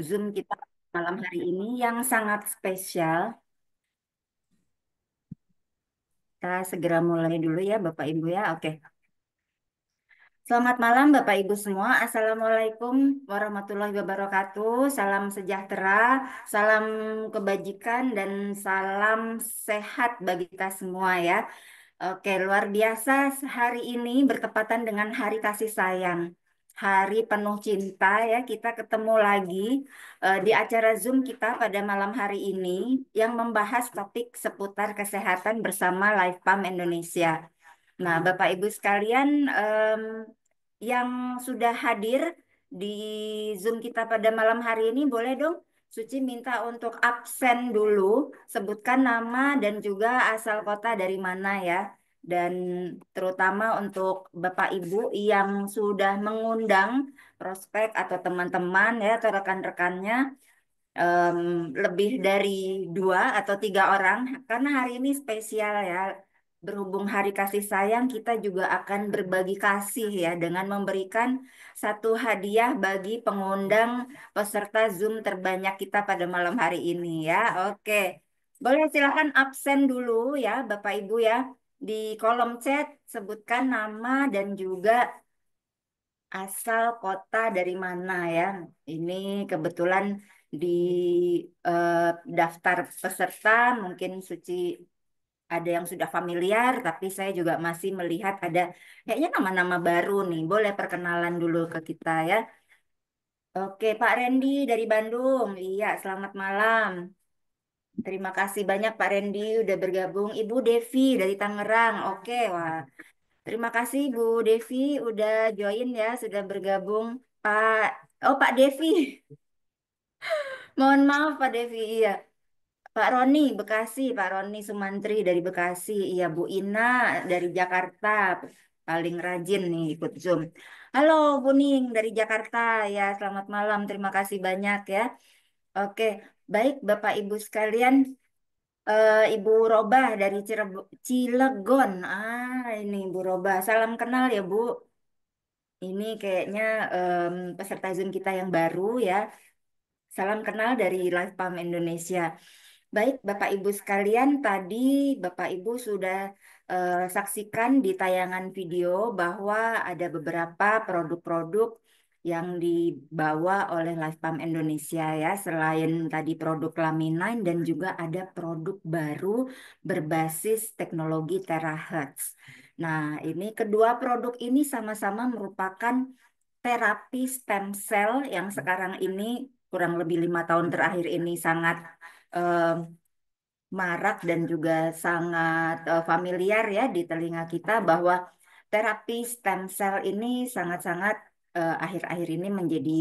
Zoom kita malam hari ini yang sangat spesial. Kita segera mulai dulu ya Bapak Ibu ya. Oke. Selamat malam Bapak Ibu semua. Assalamualaikum warahmatullahi wabarakatuh. Salam sejahtera, salam kebajikan dan salam sehat bagi kita semua ya. Oke, luar biasa. Hari ini bertepatan dengan Hari Kasih Sayang. Hari penuh cinta ya. Kita ketemu lagi di acara Zoom kita pada malam hari ini yang membahas topik seputar kesehatan bersama Lifepam Indonesia. Nah, Bapak Ibu sekalian, yang sudah hadir di Zoom kita pada malam hari ini, boleh dong Suci minta untuk absen dulu, sebutkan nama dan juga asal kota dari mana ya. Dan terutama untuk Bapak Ibu yang sudah mengundang prospek atau teman-teman ya atau rekan-rekannya, em, lebih dari 2 atau 3 orang karena hari ini spesial ya, berhubung hari kasih sayang kita juga akan berbagi kasih ya dengan memberikan satu hadiah bagi pengundang peserta Zoom terbanyak kita pada malam hari ini ya. Oke, boleh silakan absen dulu ya Bapak Ibu ya, di kolom chat sebutkan nama dan juga asal kota dari mana ya. Ini kebetulan di eh, daftar peserta mungkin Suci ada yang sudah familiar, tapi saya juga masih melihat ada kayaknya nama-nama baru nih. Boleh perkenalan dulu ke kita ya. Oke, Pak Randy dari Bandung. Iya, selamat malam. Terima kasih banyak Pak Randy udah bergabung. Ibu Devi dari Tangerang. Oke, wah. Terima kasih Bu Devi udah join ya, sudah bergabung. Pak, oh Pak Devi, mohon maaf Pak Devi, iya. Pak Roni Bekasi, Pak Roni Sumantri dari Bekasi, iya Bu Ina dari Jakarta, paling rajin nih ikut Zoom. Halo Bu Ning dari Jakarta, ya selamat malam, terima kasih banyak ya. Oke, baik Bapak Ibu sekalian, Ibu Robah dari Cilegon, ini Bu Robah, salam kenal ya Bu. Ini kayaknya peserta Zoom kita yang baru ya. Salam kenal dari Live Palm Indonesia. Baik, Bapak Ibu sekalian, tadi Bapak Ibu sudah saksikan di tayangan video bahwa ada beberapa produk-produk yang dibawa oleh Live Palm Indonesia ya. Selain tadi produk Laminin dan juga ada produk baru berbasis teknologi terahertz. Nah, ini kedua produk ini sama-sama merupakan terapi stem cell yang sekarang ini kurang lebih 5 tahun terakhir ini sangat eh, marak dan juga sangat familiar ya di telinga kita bahwa terapi stem cell ini sangat-sangat akhir-akhir ini menjadi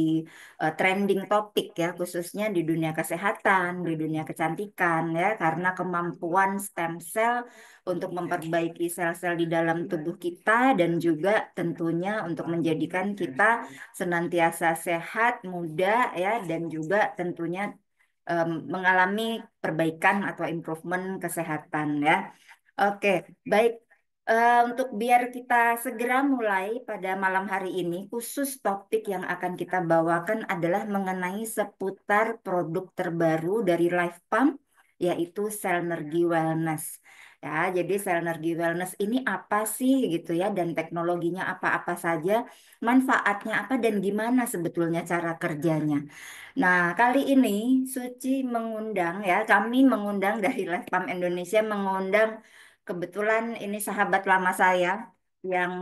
trending topik ya khususnya di dunia kesehatan, di dunia kecantikan ya karena kemampuan stem cell untuk memperbaiki sel-sel di dalam tubuh kita dan juga tentunya untuk menjadikan kita senantiasa sehat, muda ya dan juga tentunya mengalami perbaikan atau improvement kesehatan ya. Oke, baik. Untuk biar kita segera mulai pada malam hari ini, khusus topik yang akan kita bawakan adalah mengenai seputar produk terbaru dari Lifepump, yaitu Cellnergy Wellness. Ya, jadi Cellnergy Wellness ini apa sih gitu ya, dan teknologinya apa-apa saja, manfaatnya apa, dan gimana sebetulnya cara kerjanya. Nah, kali ini Suci mengundang ya, kami mengundang dari Lifepam Indonesia mengundang kebetulan ini sahabat lama saya yang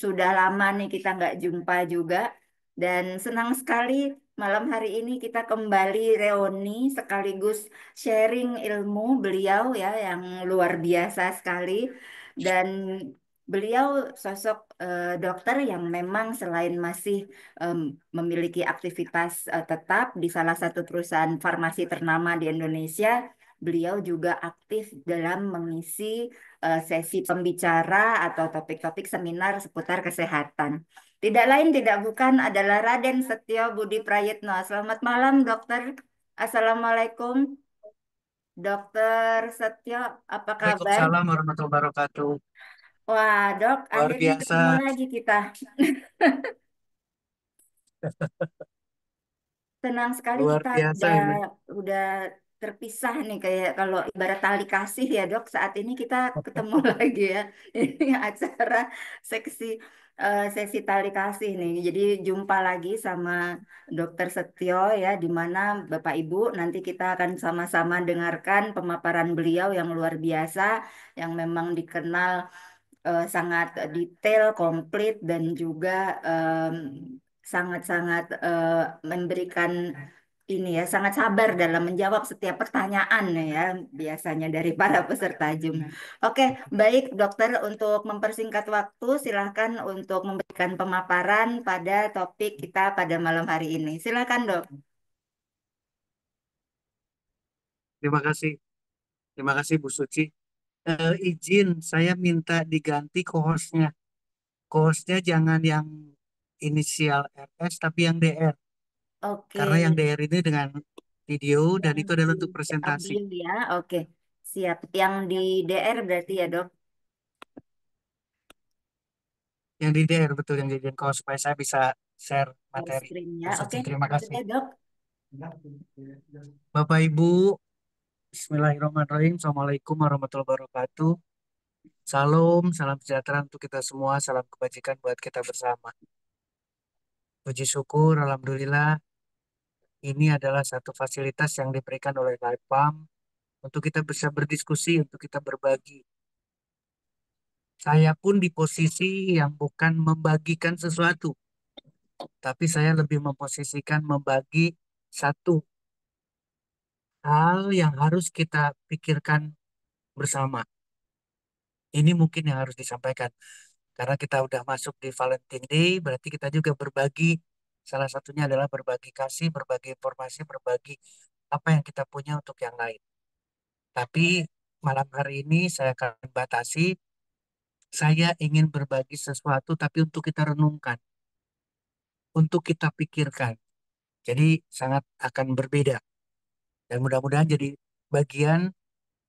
sudah lama nih kita nggak jumpa juga dan senang sekali malam hari ini kita kembali reuni sekaligus sharing ilmu beliau ya yang luar biasa sekali dan beliau sosok dokter yang memang selain masih em, memiliki aktivitas tetap di salah satu perusahaan farmasi ternama di Indonesia. Beliau juga aktif dalam mengisi sesi pembicara atau topik-topik seminar seputar kesehatan. Tidak lain tidak bukan adalah Raden Setio Budi Prayitno. Selamat malam, Dokter. Assalamualaikum, Dokter Setio. Apa kabar? Waalaikumsalam warahmatullahi wabarakatuh. Wah, Dok, Luar akhirnya ketemu biasa. lagi kita. Senang sekali Luar kita biasa ini. udah terpisah nih kayak kalau ibarat tali kasih ya dok. Saat ini kita ketemu lagi ya. Ini acara seksi sesi tali kasih nih. Jadi jumpa lagi sama Dokter Setio ya, di mana Bapak Ibu nanti kita akan sama-sama dengarkan pemaparan beliau yang luar biasa, yang memang dikenal sangat detail, komplit, dan juga sangat-sangat memberikan ini ya, sangat sabar dalam menjawab setiap pertanyaan ya, biasanya dari para peserta Zoom. Oke, baik dokter, untuk mempersingkat waktu, silahkan untuk memberikan pemaparan pada topik kita pada malam hari ini. Silahkan dok. Terima kasih. Terima kasih Bu Suci. Izin saya minta diganti co-hostnya. Co-hostnya jangan yang inisial RS tapi yang DR. Oke, Karena yang DR ini dengan video dan yang itu adalah di untuk presentasi. audio ya, oke. Siap. Yang di DR berarti ya dok? Yang di DR betul yang jadi co supaya saya bisa share Share materi. screen Bu ya, Suci, oke. terima kasih. Sudah dok. Bapak Ibu, Bismillahirrahmanirrahim. Assalamualaikum warahmatullahi wabarakatuh. Salam, salam sejahtera untuk kita semua, salam kebajikan buat kita bersama. Puji syukur, Alhamdulillah, ini adalah satu fasilitas yang diberikan oleh Lifepam untuk kita bisa berdiskusi, untuk kita berbagi. Saya pun di posisi yang bukan membagikan sesuatu, tapi saya lebih memposisikan membagi satu hal yang harus kita pikirkan bersama. Ini mungkin yang harus disampaikan. Karena kita udah masuk di Valentine Day, berarti kita juga berbagi. Salah satunya adalah berbagi kasih, berbagi informasi, berbagi apa yang kita punya untuk yang lain. Tapi malam hari ini saya akan batasi, saya ingin berbagi sesuatu tapi untuk kita renungkan, untuk kita pikirkan. Jadi sangat akan berbeda. Dan mudah-mudahan jadi bagian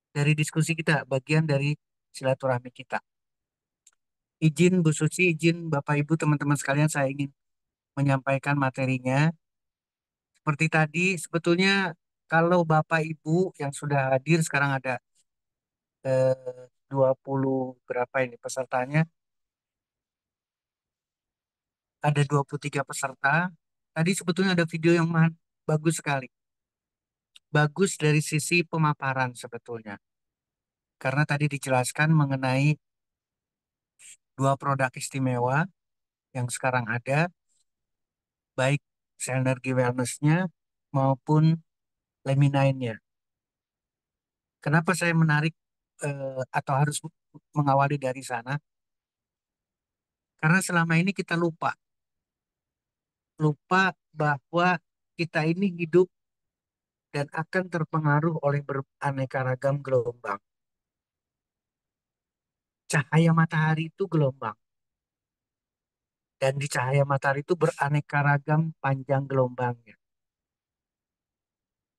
dari diskusi kita, bagian dari silaturahmi kita. Izin Bu Suci, izin Bapak Ibu, teman-teman sekalian, saya ingin menyampaikan materinya. Seperti tadi, sebetulnya kalau Bapak Ibu yang sudah hadir sekarang ada 20 berapa ini pesertanya, ada 23 peserta. Tadi sebetulnya ada video yang bagus sekali. Bagus dari sisi pemaparan sebetulnya. Karena tadi dijelaskan mengenai dua produk istimewa yang sekarang ada, baik Synergy Wellness-nya maupun Leminain-nya. Kenapa saya menarik atau harus mengawali dari sana? Karena selama ini kita lupa bahwa kita ini hidup dan akan terpengaruh oleh beraneka ragam gelombang. Cahaya matahari itu gelombang. Dan di cahaya matahari itu beraneka ragam panjang gelombangnya.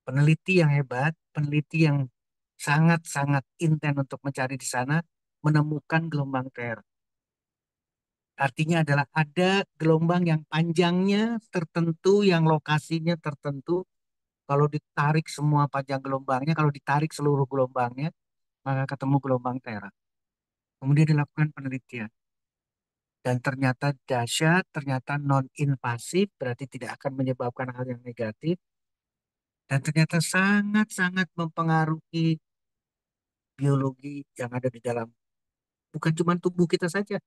Peneliti yang hebat, peneliti yang sangat-sangat intens untuk mencari di sana, menemukan gelombang ter. Artinya adalah ada gelombang yang panjangnya tertentu, yang lokasinya tertentu. Kalau ditarik semua panjang gelombangnya, kalau ditarik seluruh gelombangnya, maka ketemu gelombang tera. Kemudian dilakukan penelitian. Dan ternyata dahsyat, ternyata non-invasif, berarti tidak akan menyebabkan hal yang negatif. Dan ternyata sangat-sangat mempengaruhi biologi yang ada di dalam. Bukan cuma tubuh kita saja.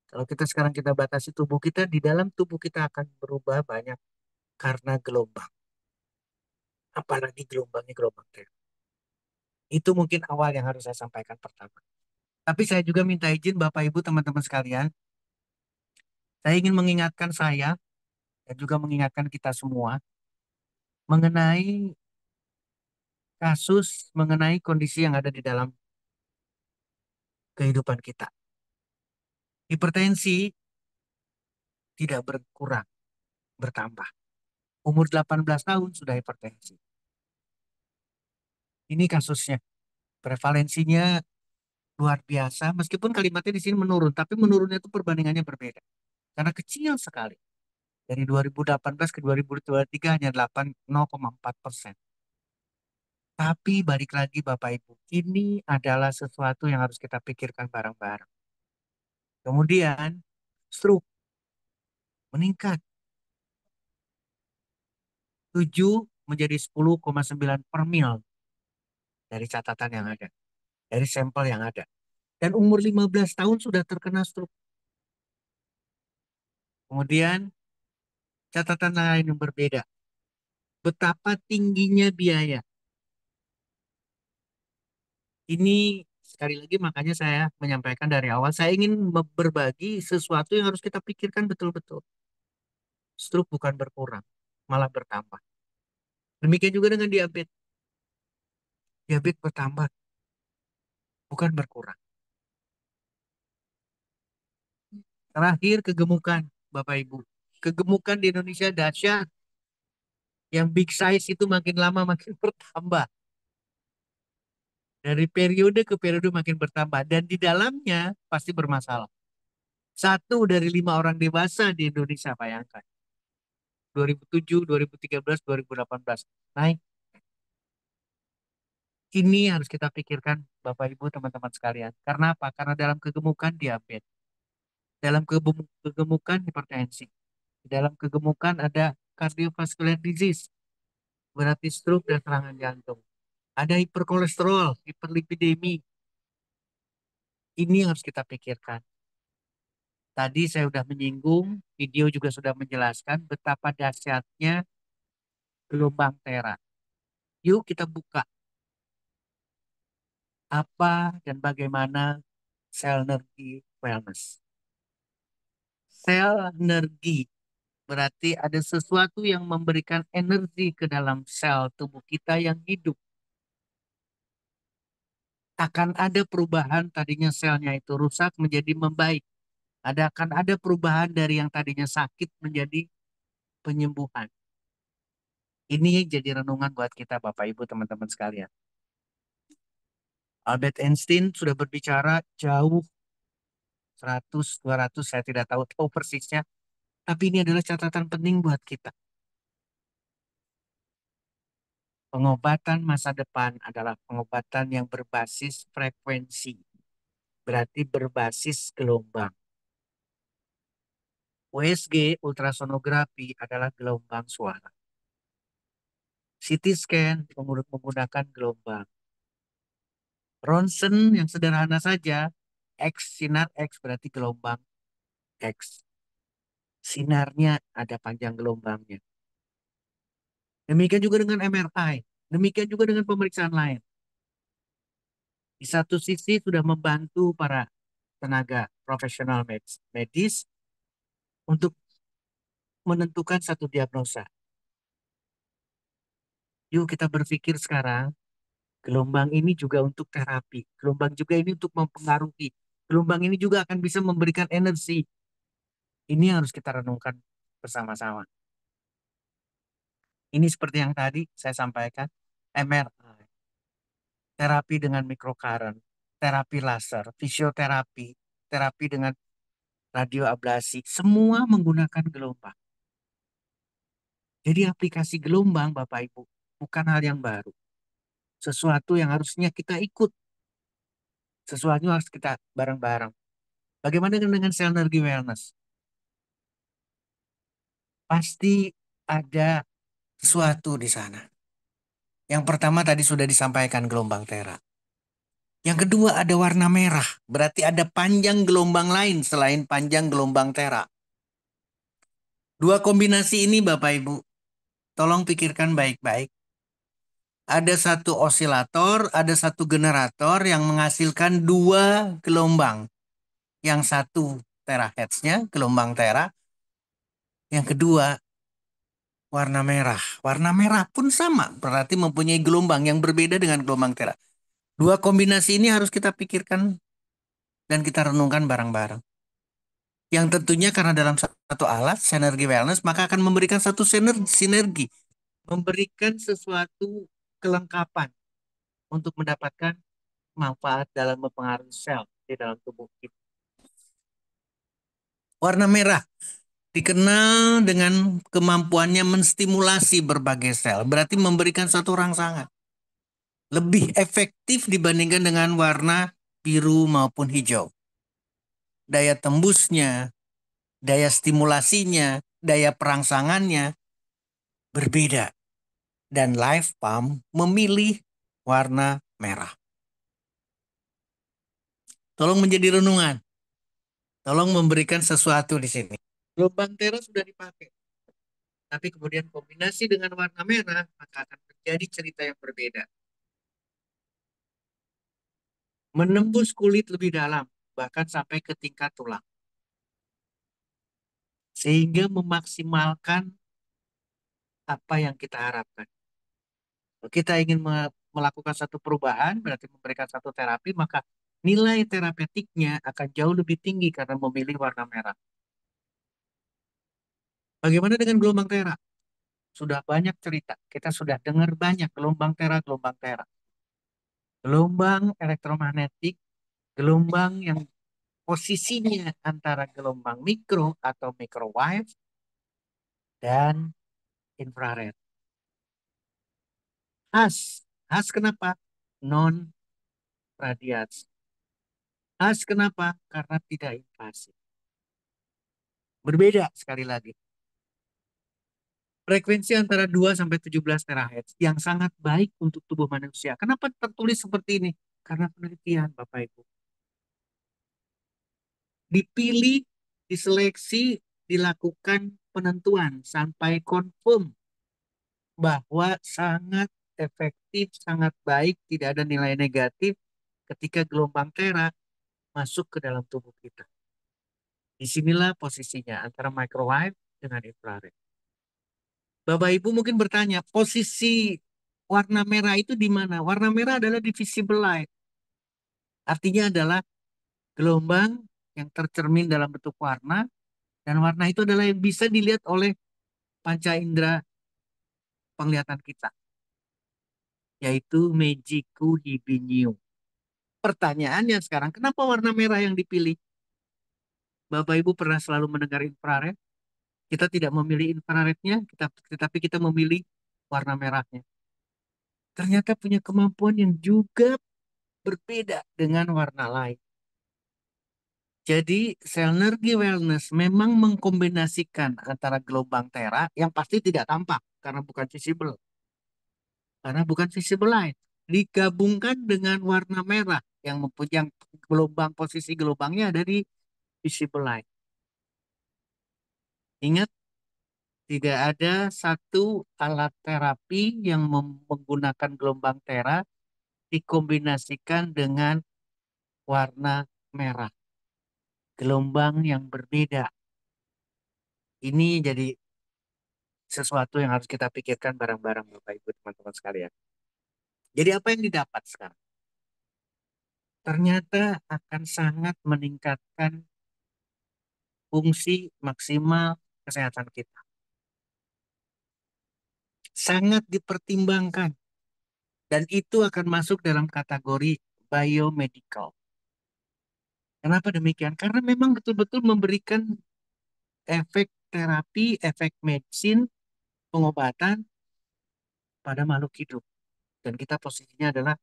Kalau kita sekarang kita batasi tubuh kita, di dalam tubuh kita akan berubah banyak karena gelombang. Apalagi gelombangnya gelombang tera. Itu mungkin awal yang harus saya sampaikan pertama. Tapi saya juga minta izin Bapak Ibu teman-teman sekalian, saya ingin mengingatkan saya dan juga mengingatkan kita semua mengenai kasus, mengenai kondisi yang ada di dalam kehidupan kita. Hipertensi tidak berkurang, bertambah. Umur 18 tahun sudah hipertensi. Ini kasusnya. Prevalensinya luar biasa, meskipun kalimatnya di sini menurun, tapi menurunnya itu perbandingannya berbeda. Karena kecil sekali. Dari 2018 ke 2023 hanya 0,4%. Tapi balik lagi Bapak Ibu, ini adalah sesuatu yang harus kita pikirkan bareng-bareng. Kemudian stroke meningkat 7 menjadi 10,9 per mil dari catatan yang ada, dari sampel yang ada. Dan umur 15 tahun sudah terkena stroke. Kemudian catatan lain yang berbeda, betapa tingginya biaya. Ini sekali lagi makanya saya menyampaikan dari awal, saya ingin berbagi sesuatu yang harus kita pikirkan betul-betul. Stroke bukan berkurang, malah bertambah. Demikian juga dengan diabetes. Diabetes bertambah, bukan berkurang. Terakhir kegemukan, Bapak Ibu. Kegemukan di Indonesia dahsyat. Yang big size itu makin lama makin bertambah. Dari periode ke periode makin bertambah. Dan di dalamnya pasti bermasalah. 1 dari 5 orang dewasa di Indonesia, bayangkan. 2007, 2013, 2018. Naik. Ini harus kita pikirkan, Bapak Ibu, teman-teman sekalian. Karena apa? Karena dalam kegemukan diabetes. Dalam kegemukan hipertensi. Dalam kegemukan ada cardiovascular disease. Berarti stroke dan serangan jantung. Ada hiperkolesterol, hiperlipidemi. Ini yang harus kita pikirkan. Tadi saya sudah menyinggung, video juga sudah menjelaskan betapa dahsyatnya gelombang tera. Yuk kita buka apa dan bagaimana sel energi wellness. Sel energi berarti ada sesuatu yang memberikan energi ke dalam sel tubuh kita yang hidup. Akan ada perubahan tadinya selnya itu rusak menjadi membaik. Akan ada perubahan dari yang tadinya sakit menjadi penyembuhan. Ini jadi renungan buat kita Bapak Ibu teman-teman sekalian. Albert Einstein sudah berbicara jauh 100, 200, saya tidak tahu persisnya. Tapi ini adalah catatan penting buat kita. Pengobatan masa depan adalah pengobatan yang berbasis frekuensi. Berarti berbasis gelombang. USG, ultrasonografi adalah gelombang suara. CT scan menggunakan gelombang. Ronsen yang sederhana saja, X, sinar X berarti gelombang X. Sinarnya ada panjang gelombangnya. Demikian juga dengan MRI. Demikian juga dengan pemeriksaan lain. Di satu sisi sudah membantu para tenaga profesional medis untuk menentukan satu diagnosa. Yuk kita berpikir sekarang, gelombang ini juga untuk terapi. Gelombang juga ini untuk mempengaruhi. Gelombang ini juga akan bisa memberikan energi. Ini harus kita renungkan bersama-sama. Ini seperti yang tadi saya sampaikan, MRI, terapi dengan microcurrent, terapi laser, fisioterapi, terapi dengan radioablasi, semua menggunakan gelombang. Jadi aplikasi gelombang, Bapak Ibu, bukan hal yang baru. Sesuatu yang harusnya kita ikut, sesuatu yang harus kita bareng-bareng. Bagaimana dengan sel energi wellness? Pasti ada sesuatu di sana. Yang pertama tadi sudah disampaikan gelombang tera. Yang kedua ada warna merah, berarti ada panjang gelombang lain selain panjang gelombang tera. Dua kombinasi ini Bapak Ibu, tolong pikirkan baik-baik. Ada satu osilator, ada satu generator yang menghasilkan dua gelombang. Yang satu terahertznya, gelombang tera. Yang kedua warna merah. Warna merah pun sama, berarti mempunyai gelombang yang berbeda dengan gelombang tera. Dua kombinasi ini harus kita pikirkan dan kita renungkan bareng-bareng. Yang tentunya karena dalam satu alat, sinergi wellness, maka akan memberikan satu sinergi. Memberikan sesuatu kelengkapan untuk mendapatkan manfaat dalam mempengaruhi sel di dalam tubuh kita. Warna merah Dikenal dengan kemampuannya menstimulasi berbagai sel, berarti memberikan satu rangsangan. Lebih efektif dibandingkan dengan warna biru maupun hijau. Daya tembusnya, daya stimulasinya, daya perangsangannya berbeda. Dan Live Pump memilih warna merah. Tolong menjadi renungan. Tolong memberikan sesuatu di sini. Gelombang tera sudah dipakai. Tapi kemudian kombinasi dengan warna merah, maka akan menjadi cerita yang berbeda. Menembus kulit lebih dalam, bahkan sampai ke tingkat tulang. Sehingga memaksimalkan apa yang kita harapkan. Kalau kita ingin melakukan satu perubahan, berarti memberikan satu terapi, maka nilai terapeutiknya akan jauh lebih tinggi karena memilih warna merah. Bagaimana dengan gelombang tera? Sudah banyak cerita, kita sudah dengar banyak gelombang tera, gelombang tera. Gelombang elektromagnetik, gelombang yang posisinya antara gelombang mikro atau microwave dan infrared. Khas kenapa? Non radiasi. Khas kenapa? Karena tidak invasif. Berbeda sekali lagi. Frekuensi antara 2 sampai 17 terahertz yang sangat baik untuk tubuh manusia. Kenapa tertulis seperti ini? Karena penelitian Bapak Ibu. Dipilih, diseleksi, dilakukan penentuan sampai confirm bahwa sangat efektif, sangat baik, tidak ada nilai negatif ketika gelombang tera masuk ke dalam tubuh kita. Disinilah posisinya antara microwave dengan infrared. Bapak Ibu mungkin bertanya, posisi warna merah itu di mana? Warna merah adalah di visible light. Artinya adalah gelombang yang tercermin dalam bentuk warna, dan warna itu adalah yang bisa dilihat oleh panca indera penglihatan kita, yaitu Mejiku Hibiniu. Pertanyaannya sekarang, kenapa warna merah yang dipilih? Bapak Ibu pernah selalu mendengar infrared? Kita tidak memilih infrarednya, tetapi kita memilih warna merahnya. Ternyata punya kemampuan yang juga berbeda dengan warna lain. Jadi Selnergy Wellness memang mengkombinasikan antara gelombang tera yang pasti tidak tampak karena bukan visible light, digabungkan dengan warna merah yang mempunyai gelombang, posisi gelombangnya ada di visible light. Ingat, tidak ada satu alat terapi yang menggunakan gelombang tera dikombinasikan dengan warna merah. Gelombang yang berbeda. Ini jadi sesuatu yang harus kita pikirkan bareng-bareng Bapak Ibu teman-teman sekalian. Jadi apa yang didapat sekarang? Ternyata akan sangat meningkatkan fungsi maksimal kesehatan kita. Sangat dipertimbangkan. Dan itu akan masuk dalam kategori biomedical. Kenapa demikian? Karena memang betul-betul memberikan efek terapi, efek medicine, pengobatan pada makhluk hidup. Dan kita posisinya adalah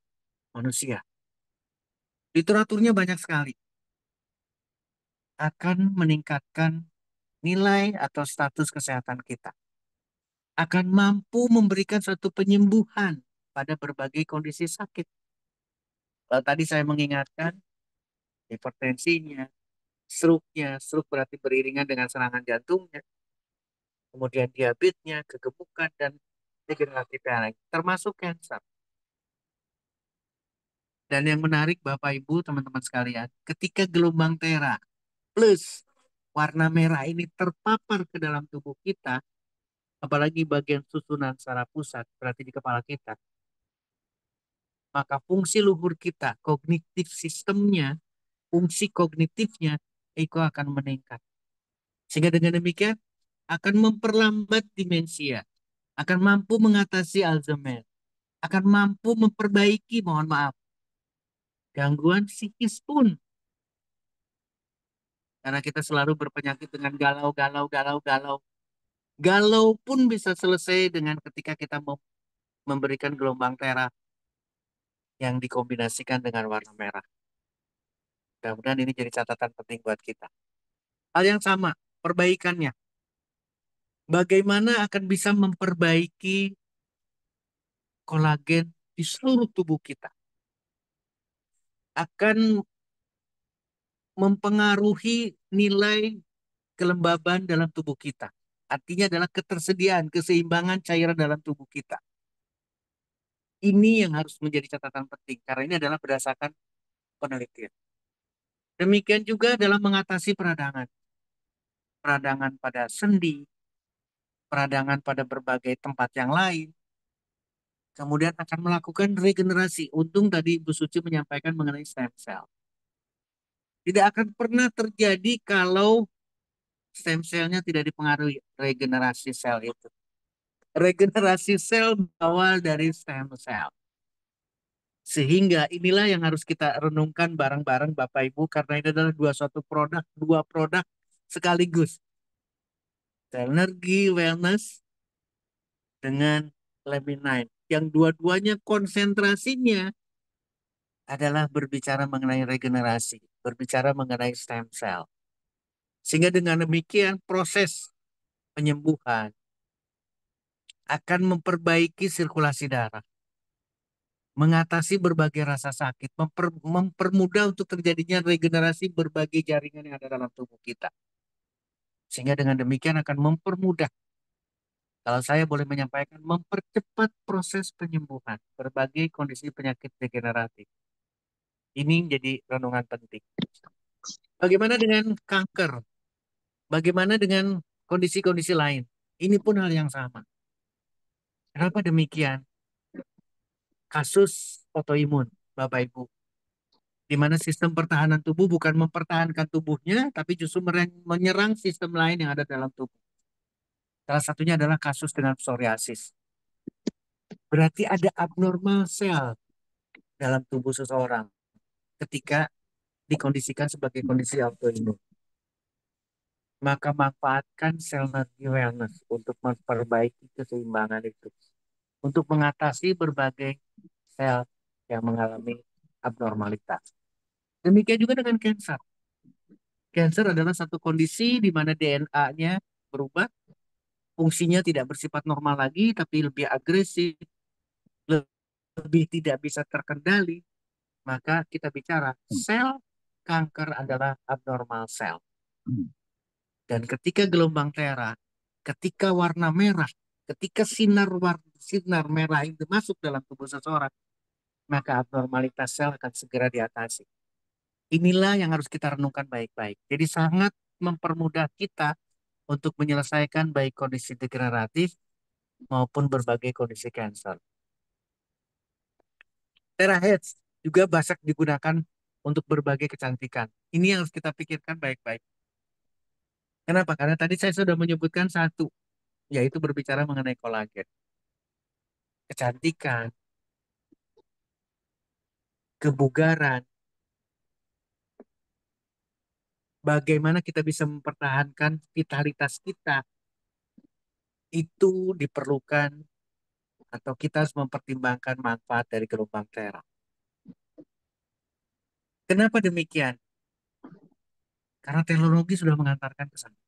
manusia. Literaturnya banyak sekali. Akan meningkatkan nilai atau status kesehatan kita. Akan mampu memberikan suatu penyembuhan pada berbagai kondisi sakit. Kalau tadi saya mengingatkan hipertensinya, stroke berarti beriringan dengan serangan jantungnya, kemudian diabetesnya, kegemukan, dan degeneratif lain, termasuk kanker. Dan yang menarik Bapak Ibu, teman-teman sekalian, ketika gelombang tera plus warna merah ini terpapar ke dalam tubuh kita, apalagi bagian susunan secara pusat, berarti di kepala kita, maka fungsi luhur kita, kognitif sistemnya, fungsi kognitifnya, itu akan meningkat. Sehingga dengan demikian akan memperlambat demensia, akan mampu mengatasi Alzheimer, akan mampu memperbaiki, mohon maaf, gangguan psikis pun Karena kita selalu berpenyakit dengan galau, galau, galau, galau. Galau pun bisa selesai dengan ketika kita memberikan gelombang merah yang dikombinasikan dengan warna merah. Mudah-mudahan ini jadi catatan penting buat kita. Hal yang sama, perbaikannya. Bagaimana akan bisa memperbaiki kolagen di seluruh tubuh kita. Akan mempengaruhi nilai kelembaban dalam tubuh kita. Artinya adalah ketersediaan, keseimbangan cairan dalam tubuh kita. Ini yang harus menjadi catatan penting, karena ini adalah berdasarkan penelitian. Demikian juga dalam mengatasi peradangan. Peradangan pada sendi, peradangan pada berbagai tempat yang lain, kemudian akan melakukan regenerasi. Untung tadi Bu Suci menyampaikan mengenai stem cell. Tidak akan pernah terjadi kalau stem cell-nya tidak dipengaruhi regenerasi sel itu. Regenerasi sel berawal dari stem cell. Sehingga inilah yang harus kita renungkan bareng-bareng Bapak Ibu, karena ini adalah dua produk sekaligus. Energi wellness dengan Lemon9. Yang dua-duanya konsentrasinya adalah berbicara mengenai regenerasi, berbicara mengenai stem cell. Sehingga dengan demikian proses penyembuhan akan memperbaiki sirkulasi darah, mengatasi berbagai rasa sakit, mempermudah untuk terjadinya regenerasi berbagai jaringan yang ada dalam tubuh kita. Sehingga dengan demikian akan mempermudah, kalau saya boleh menyampaikan, mempercepat proses penyembuhan berbagai kondisi penyakit degeneratif. Ini jadi renungan penting. Bagaimana dengan kanker? Bagaimana dengan kondisi-kondisi lain? Ini pun hal yang sama. Kenapa demikian? Kasus autoimun, Bapak Ibu, di mana sistem pertahanan tubuh bukan mempertahankan tubuhnya, tapi justru menyerang sistem lain yang ada dalam tubuh. Salah satunya adalah kasus dengan psoriasis. Berarti ada abnormal sel dalam tubuh seseorang ketika dikondisikan sebagai kondisi autoimun. Maka manfaatkan sel energi wellness untuk memperbaiki keseimbangan itu. Untuk mengatasi berbagai sel yang mengalami abnormalitas. Demikian juga dengan cancer. Cancer adalah satu kondisi di mana DNA-nya berubah, fungsinya tidak bersifat normal lagi, tapi lebih agresif, lebih tidak bisa terkendali. Maka kita bicara sel kanker adalah abnormal sel. Dan ketika gelombang tera, ketika warna merah, ketika sinar merah itu masuk dalam tubuh seseorang, maka abnormalitas sel akan segera diatasi. Inilah yang harus kita renungkan baik-baik. Jadi sangat mempermudah kita untuk menyelesaikan baik kondisi degeneratif maupun berbagai kondisi kanker. Teraheads juga banyak digunakan untuk berbagai kecantikan. Ini yang harus kita pikirkan baik-baik. Kenapa? Karena tadi saya sudah menyebutkan satu, yaitu berbicara mengenai kolagen. Kecantikan, kebugaran, bagaimana kita bisa mempertahankan vitalitas kita, itu diperlukan atau kita harus mempertimbangkan manfaat dari gelombang tera. Kenapa demikian? Karena teknologi sudah mengantarkan ke sana.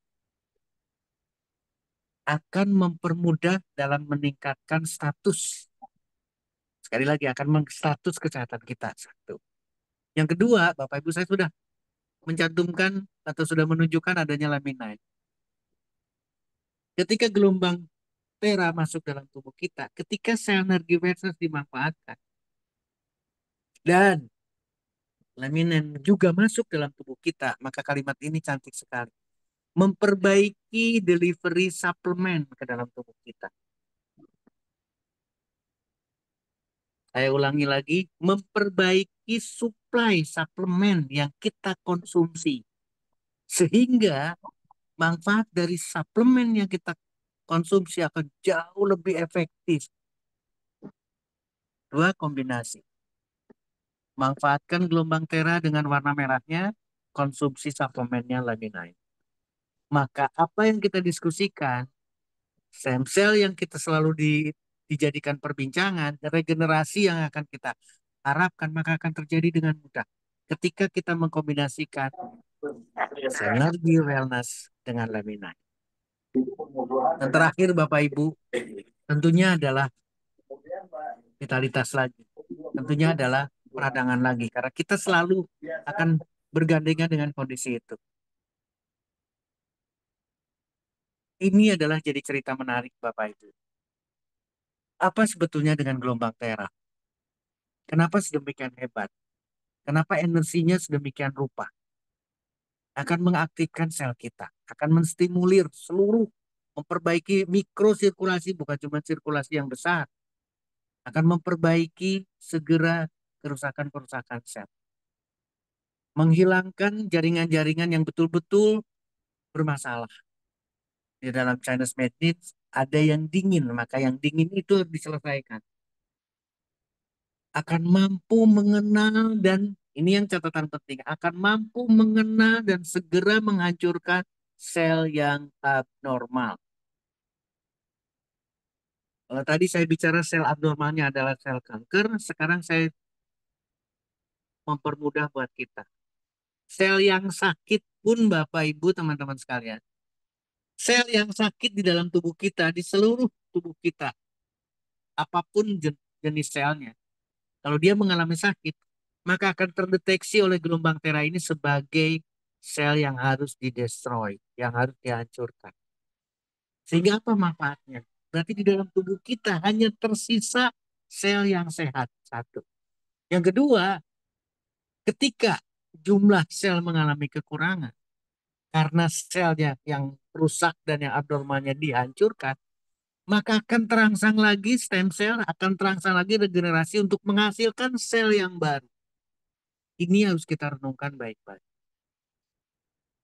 Akan mempermudah dalam meningkatkan status. Sekali lagi akan status kesehatan kita. Satu. Yang kedua, Bapak Ibu saya sudah mencantumkan atau sudah menunjukkan adanya laminin. Ketika gelombang tera masuk dalam tubuh kita, ketika sel energi versus dimanfaatkan, dan laminin juga masuk dalam tubuh kita, maka kalimat ini cantik sekali. Memperbaiki delivery suplemen ke dalam tubuh kita. Saya ulangi lagi, memperbaiki suplai suplemen yang kita konsumsi. Sehingga manfaat dari suplemen yang kita konsumsi akan jauh lebih efektif. Dua kombinasi. Manfaatkan gelombang tera dengan warna merahnya, konsumsi suplemennya laminate. Maka apa yang kita diskusikan, stem cell yang kita selalu dijadikan perbincangan, regenerasi yang akan kita harapkan, maka akan terjadi dengan mudah. Ketika kita mengkombinasikan Synergy Wellness dengan laminate. Dan terakhir Bapak Ibu, tentunya adalah vitalitas lagi. Tentunya adalah peradangan lagi. Karena kita selalu akan bergandengan dengan kondisi itu. Ini adalah jadi cerita menarik Bapak Ibu. Apa sebetulnya dengan gelombang tera? Kenapa sedemikian hebat? Kenapa energinya sedemikian rupa? Akan mengaktifkan sel kita. Akan menstimulir seluruh, memperbaiki mikrosirkulasi, bukan cuma sirkulasi yang besar. Akan memperbaiki segera kerusakan-kerusakan sel. Menghilangkan jaringan-jaringan yang betul-betul bermasalah. Di dalam Chinese medicine ada yang dingin, maka yang dingin itu harus diselesaikan. Akan mampu mengenal dan ini yang catatan penting, akan mampu mengenal dan segera menghancurkan sel yang abnormal. Kalau tadi saya bicara sel abnormalnya adalah sel kanker, sekarang saya mempermudah buat kita. Sel yang sakit pun Bapak Ibu teman-teman sekalian. Sel yang sakit di dalam tubuh kita, di seluruh tubuh kita, apapun jenis selnya, kalau dia mengalami sakit, maka akan terdeteksi oleh gelombang tera ini sebagai sel yang harus didestroy, yang harus dihancurkan. Sehingga apa manfaatnya? Berarti di dalam tubuh kita hanya tersisa sel yang sehat. Satu. Yang kedua, ketika jumlah sel mengalami kekurangan, karena selnya yang rusak dan yang abnormalnya dihancurkan, maka akan terangsang lagi stem cell, akan terangsang lagi regenerasi untuk menghasilkan sel yang baru. Ini harus kita renungkan baik-baik.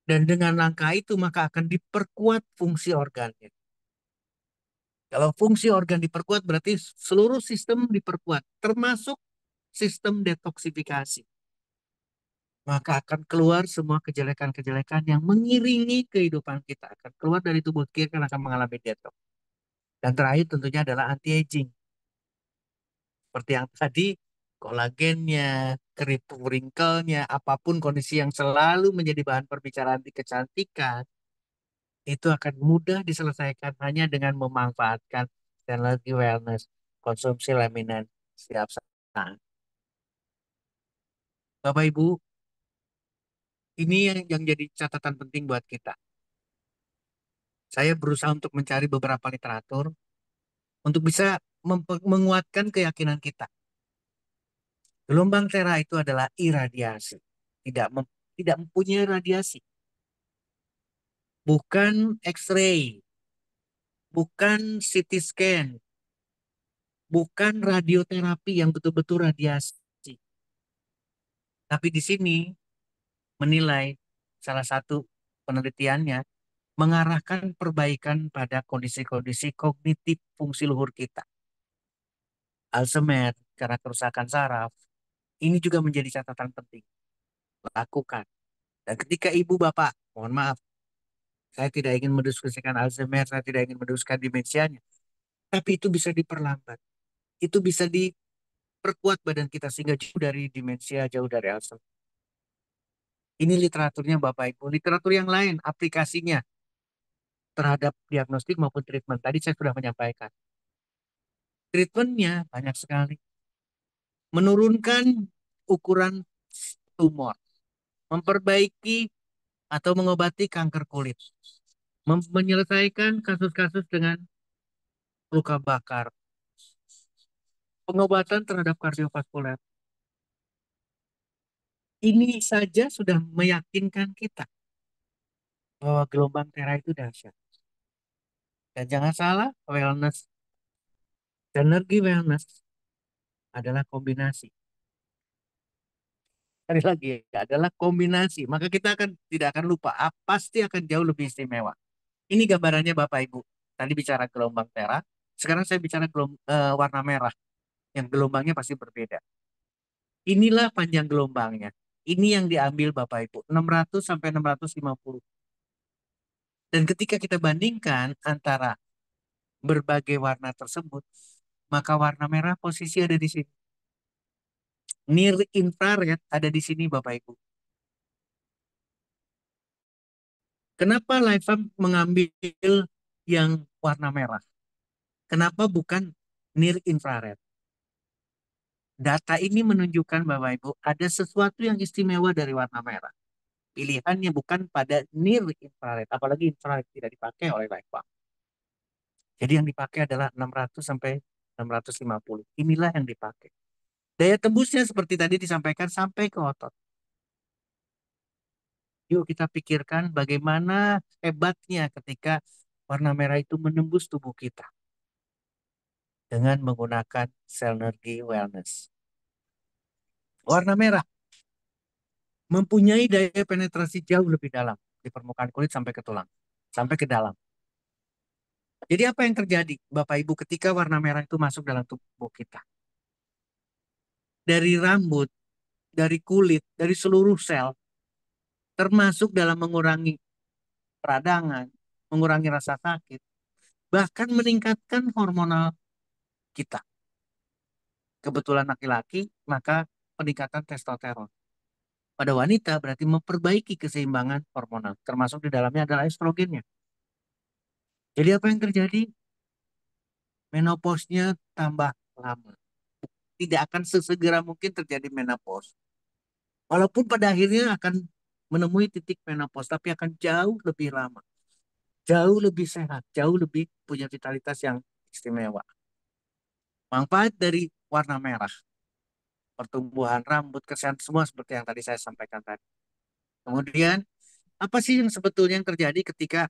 Dan dengan langkah itu maka akan diperkuat fungsi organnya. Kalau fungsi organ diperkuat berarti seluruh sistem diperkuat, termasuk sistem detoksifikasi. Maka akan keluar semua kejelekan-kejelekan yang mengiringi kehidupan kita. Akan keluar dari tubuh kita akan mengalami detox. Dan terakhir tentunya adalah anti-aging. Seperti yang tadi, kolagennya, keriput wrinkle-nya, apapun kondisi yang selalu menjadi bahan perbicaraan di kecantikan, itu akan mudah diselesaikan hanya dengan memanfaatkan Synergy Wellness, konsumsi laminin setiap saat. Bapak Ibu, ini yang jadi catatan penting buat kita. Saya berusaha untuk mencari beberapa literatur untuk bisa menguatkan keyakinan kita. Gelombang tera itu adalah iradiasi, tidak tidak mempunyai radiasi, bukan X-ray, bukan CT scan, bukan radioterapi yang betul-betul radiasi. Tapi di sini menilai salah satu penelitiannya mengarahkan perbaikan pada kondisi-kondisi kognitif fungsi luhur kita. Alzheimer, karena kerusakan saraf, ini juga menjadi catatan penting. Lakukan. Dan ketika ibu bapak, mohon maaf, saya tidak ingin mendiskusikan Alzheimer, saya tidak ingin mendiskusikan demensianya. Tapi itu bisa diperlambat. Itu bisa diperkuat badan kita sehingga jauh dari demensia, jauh dari Alzheimer. Ini literaturnya Bapak Ibu. Literatur yang lain, aplikasinya terhadap diagnostik maupun treatment. Tadi saya sudah menyampaikan. Treatmentnya banyak sekali. Menurunkan ukuran tumor. Memperbaiki atau mengobati kanker kulit. Menyelesaikan kasus-kasus dengan luka bakar. Pengobatan terhadap kardiovaskuler. Ini saja sudah meyakinkan kita bahwa gelombang tera itu dahsyat. Dan jangan salah, wellness, energi wellness adalah kombinasi. Sekali lagi, adalah kombinasi. Maka kita akan tidak akan lupa, pasti akan jauh lebih istimewa. Ini gambarannya Bapak Ibu. Tadi bicara gelombang tera, sekarang saya bicara warna merah, yang gelombangnya pasti berbeda. Inilah panjang gelombangnya. Ini yang diambil Bapak Ibu, 600 sampai 650. Dan ketika kita bandingkan antara berbagai warna tersebut, maka warna merah posisi ada di sini. Near infrared ada di sini Bapak Ibu. Kenapa Lifefarm mengambil yang warna merah? Kenapa bukan near infrared? Data ini menunjukkan Bapak Ibu ada sesuatu yang istimewa dari warna merah. Pilihannya bukan pada near infrared, apalagi infrared tidak dipakai oleh Lifefarm. Jadi yang dipakai adalah 600 sampai 650. Inilah yang dipakai. Daya tembusnya seperti tadi disampaikan sampai ke otot. Yuk kita pikirkan bagaimana hebatnya ketika warna merah itu menembus tubuh kita dengan menggunakan Selnergy Wellness. Warna merah mempunyai daya penetrasi jauh lebih dalam di permukaan kulit sampai ke tulang, sampai ke dalam. Jadi apa yang terjadi Bapak Ibu ketika warna merah itu masuk dalam tubuh kita? Dari rambut, dari kulit, dari seluruh sel, termasuk dalam mengurangi peradangan, mengurangi rasa sakit, bahkan meningkatkan hormonal kita. Kebetulan laki-laki, maka peningkatan testosteron. Pada wanita berarti memperbaiki keseimbangan hormonal, termasuk di dalamnya adalah estrogennya. Jadi apa yang terjadi? Menopausnya tambah lama. Tidak akan sesegera mungkin terjadi menopause. Walaupun pada akhirnya akan menemui titik menopause, tapi akan jauh lebih lama, jauh lebih sehat, jauh lebih punya vitalitas yang istimewa. Manfaat dari warna merah, pertumbuhan rambut, kesehatan semua seperti yang tadi saya sampaikan tadi. Kemudian, apa sih yang sebetulnya yang terjadi ketika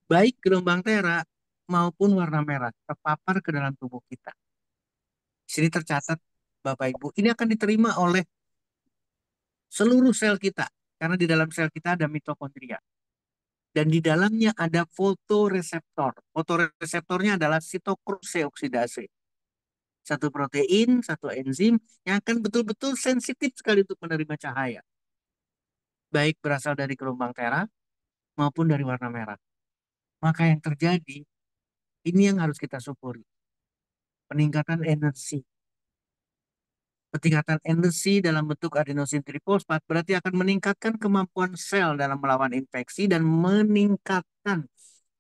baik gelombang tera maupun warna merah terpapar ke dalam tubuh kita? Di sini tercatat, Bapak Ibu, ini akan diterima oleh seluruh sel kita. Karena di dalam sel kita ada mitokondria. Dan di dalamnya ada fotoreseptor. Fotoreseptornya adalah sitokrose oksidase. Satu protein, satu enzim yang akan betul-betul sensitif sekali untuk menerima cahaya. Baik berasal dari gelombang tera maupun dari warna merah. Maka yang terjadi, ini yang harus kita syukuri. Peningkatan energi. Peningkatan energi dalam bentuk adenosin trifosfat berarti akan meningkatkan kemampuan sel dalam melawan infeksi dan meningkatkan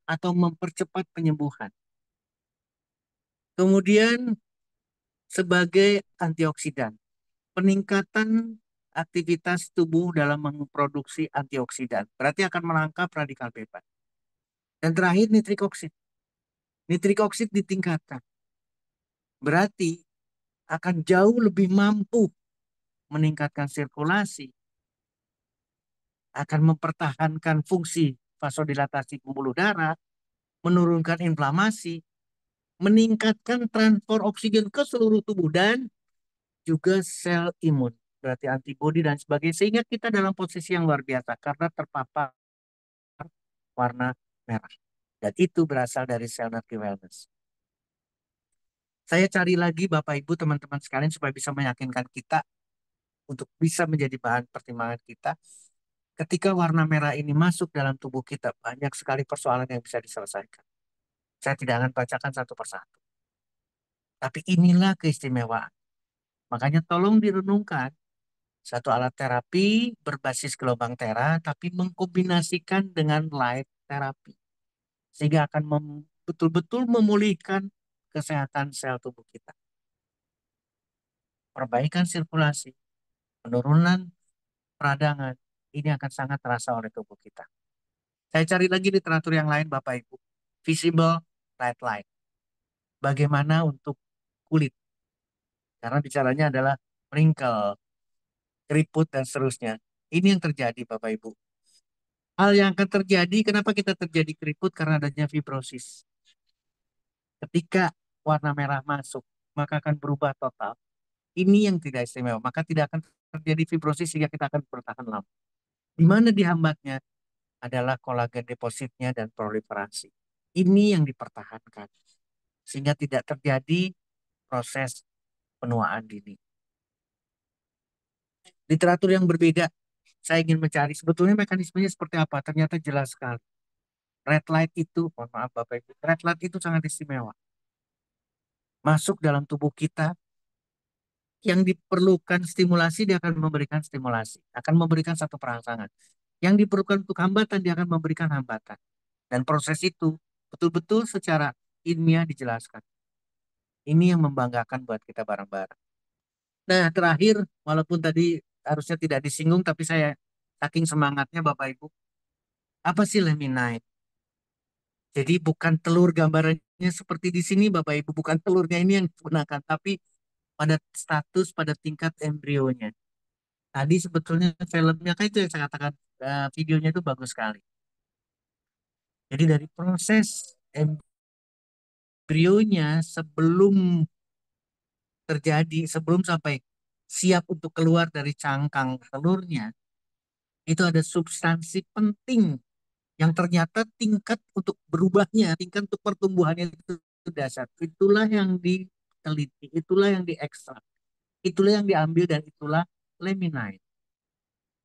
atau mempercepat penyembuhan. Kemudian sebagai antioksidan, peningkatan aktivitas tubuh dalam memproduksi antioksidan berarti akan menangkap radikal bebas. Dan terakhir nitrik oksid. Nitrik oksid ditingkatkan. Berarti akan jauh lebih mampu meningkatkan sirkulasi, akan mempertahankan fungsi vasodilatasi pembuluh darah, menurunkan inflamasi, meningkatkan transfer oksigen ke seluruh tubuh dan juga sel imun, berarti antibodi dan sebagainya, sehingga kita dalam posisi yang luar biasa karena terpapar warna merah. Dan itu berasal dari sel Nutri Wellness. Saya cari lagi Bapak Ibu teman-teman sekalian supaya bisa meyakinkan kita untuk bisa menjadi bahan pertimbangan kita. Ketika warna merah ini masuk dalam tubuh kita, banyak sekali persoalan yang bisa diselesaikan. Saya tidak akan bacakan satu persatu. Tapi inilah keistimewaan. Makanya tolong direnungkan satu alat terapi berbasis gelombang tera, tapi mengkombinasikan dengan light terapi. Sehingga akan betul-betul memulihkan kesehatan sel tubuh kita. Perbaikan sirkulasi, penurunan peradangan, ini akan sangat terasa oleh tubuh kita. Saya cari lagi literatur yang lain Bapak Ibu. Visible red light. Bagaimana untuk kulit? Karena bicaranya adalah wrinkle, keriput, dan seterusnya. Ini yang terjadi Bapak Ibu. Hal yang akan terjadi, kenapa kita terjadi keriput? Karena adanya fibrosis. Ketika warna merah masuk, maka akan berubah total. Ini yang tidak istimewa. Maka tidak akan terjadi fibrosis sehingga kita akan bertahan lama. Di mana dihambatnya adalah kolagen depositnya dan proliferasi. Ini yang dipertahankan. Sehingga tidak terjadi proses penuaan dini. literatur yang berbeda. Saya ingin mencari sebetulnya mekanismenya seperti apa. Ternyata jelas sekali. Red light itu, mohon maaf Bapak Ibu, red light itu sangat istimewa. Masuk dalam tubuh kita, yang diperlukan stimulasi, dia akan memberikan stimulasi. Akan memberikan satu perangsangan. Yang diperlukan untuk hambatan, dia akan memberikan hambatan. Dan proses itu betul-betul secara ilmiah dijelaskan. Ini yang membanggakan buat kita bareng-bareng. Nah, terakhir, walaupun tadi harusnya tidak disinggung, tapi saya saking semangatnya Bapak Ibu, apa sih Lemonite? Jadi bukan telur gambarannya seperti di sini Bapak Ibu, bukan telurnya ini yang digunakan, tapi pada status, pada tingkat embrionya. Tadi sebetulnya filmnya kan itu yang saya katakan, videonya itu bagus sekali. Jadi dari proses embrionya sebelum terjadi, sebelum sampai siap untuk keluar dari cangkang telurnya, itu ada substansi penting yang ternyata tingkat untuk berubahnya, tingkat untuk pertumbuhannya itu dasar. Itulah yang diteliti, itulah yang diekstrak, itulah yang diambil dan itulah leminite.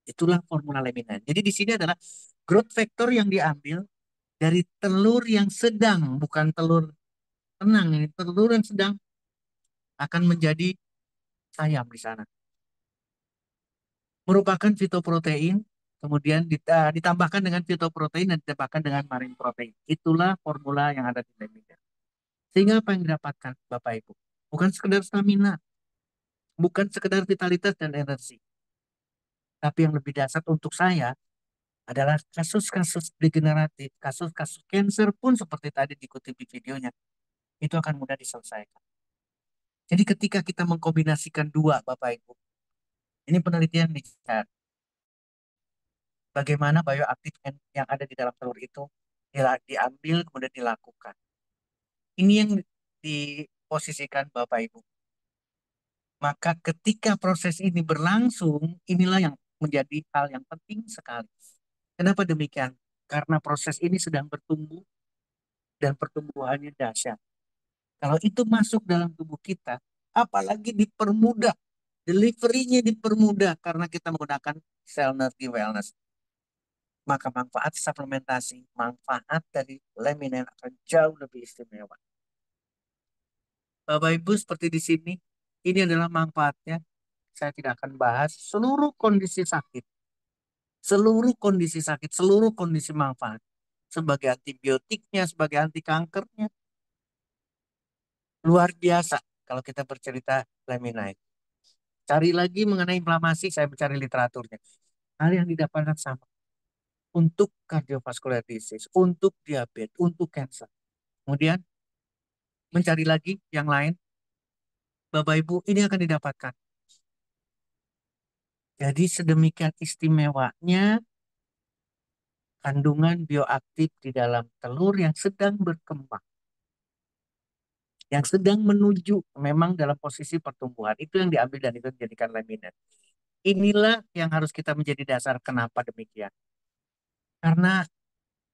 Itulah formula leminite. Jadi di sini adalah growth factor yang diambil dari telur yang sedang, bukan telur tenang ini, telur yang sedang akan menjadi ayam di sana. Merupakan fitoprotein, kemudian ditambahkan dengan fitoprotein dan ditambahkan dengan marine protein. Itulah formula yang ada di leminite. Sehingga apa yang didapatkan Bapak Ibu? Bukan sekedar stamina, bukan sekedar vitalitas dan energi. Tapi yang lebih dasar untuk saya adalah kasus-kasus degeneratif, kasus-kasus cancer pun seperti tadi dikutip di videonya, itu akan mudah diselesaikan. Jadi ketika kita mengkombinasikan dua Bapak Ibu, ini penelitian bicara bagaimana bioaktif yang ada di dalam telur itu diambil kemudian dilakukan. Ini yang diposisikan Bapak Ibu. Maka ketika proses ini berlangsung, inilah yang menjadi hal yang penting sekali. Kenapa demikian? Karena proses ini sedang bertumbuh dan pertumbuhannya dahsyat. Kalau itu masuk dalam tubuh kita, apalagi dipermudah, delivery-nya dipermudah karena kita menggunakan cell energy wellness, maka manfaat suplementasi, manfaat dari leminen akan jauh lebih istimewa. Bapak Ibu seperti di sini, ini adalah manfaatnya. Saya tidak akan bahas seluruh kondisi sakit, seluruh kondisi manfaat. Sebagai antibiotiknya, sebagai anti kankernya, luar biasa kalau kita bercerita Lemonite. Cari lagi mengenai inflamasi, saya mencari literaturnya. Hal yang didapatkan sama untuk cardiovascular disease, untuk diabetes, untuk cancer. Kemudian mencari lagi yang lain, Bapak Ibu, ini akan didapatkan. Jadi sedemikian istimewanya kandungan bioaktif di dalam telur yang sedang berkembang, yang sedang menuju memang dalam posisi pertumbuhan. Itu yang diambil dan itu dijadikan laminin. Inilah yang harus kita menjadi dasar kenapa demikian. Karena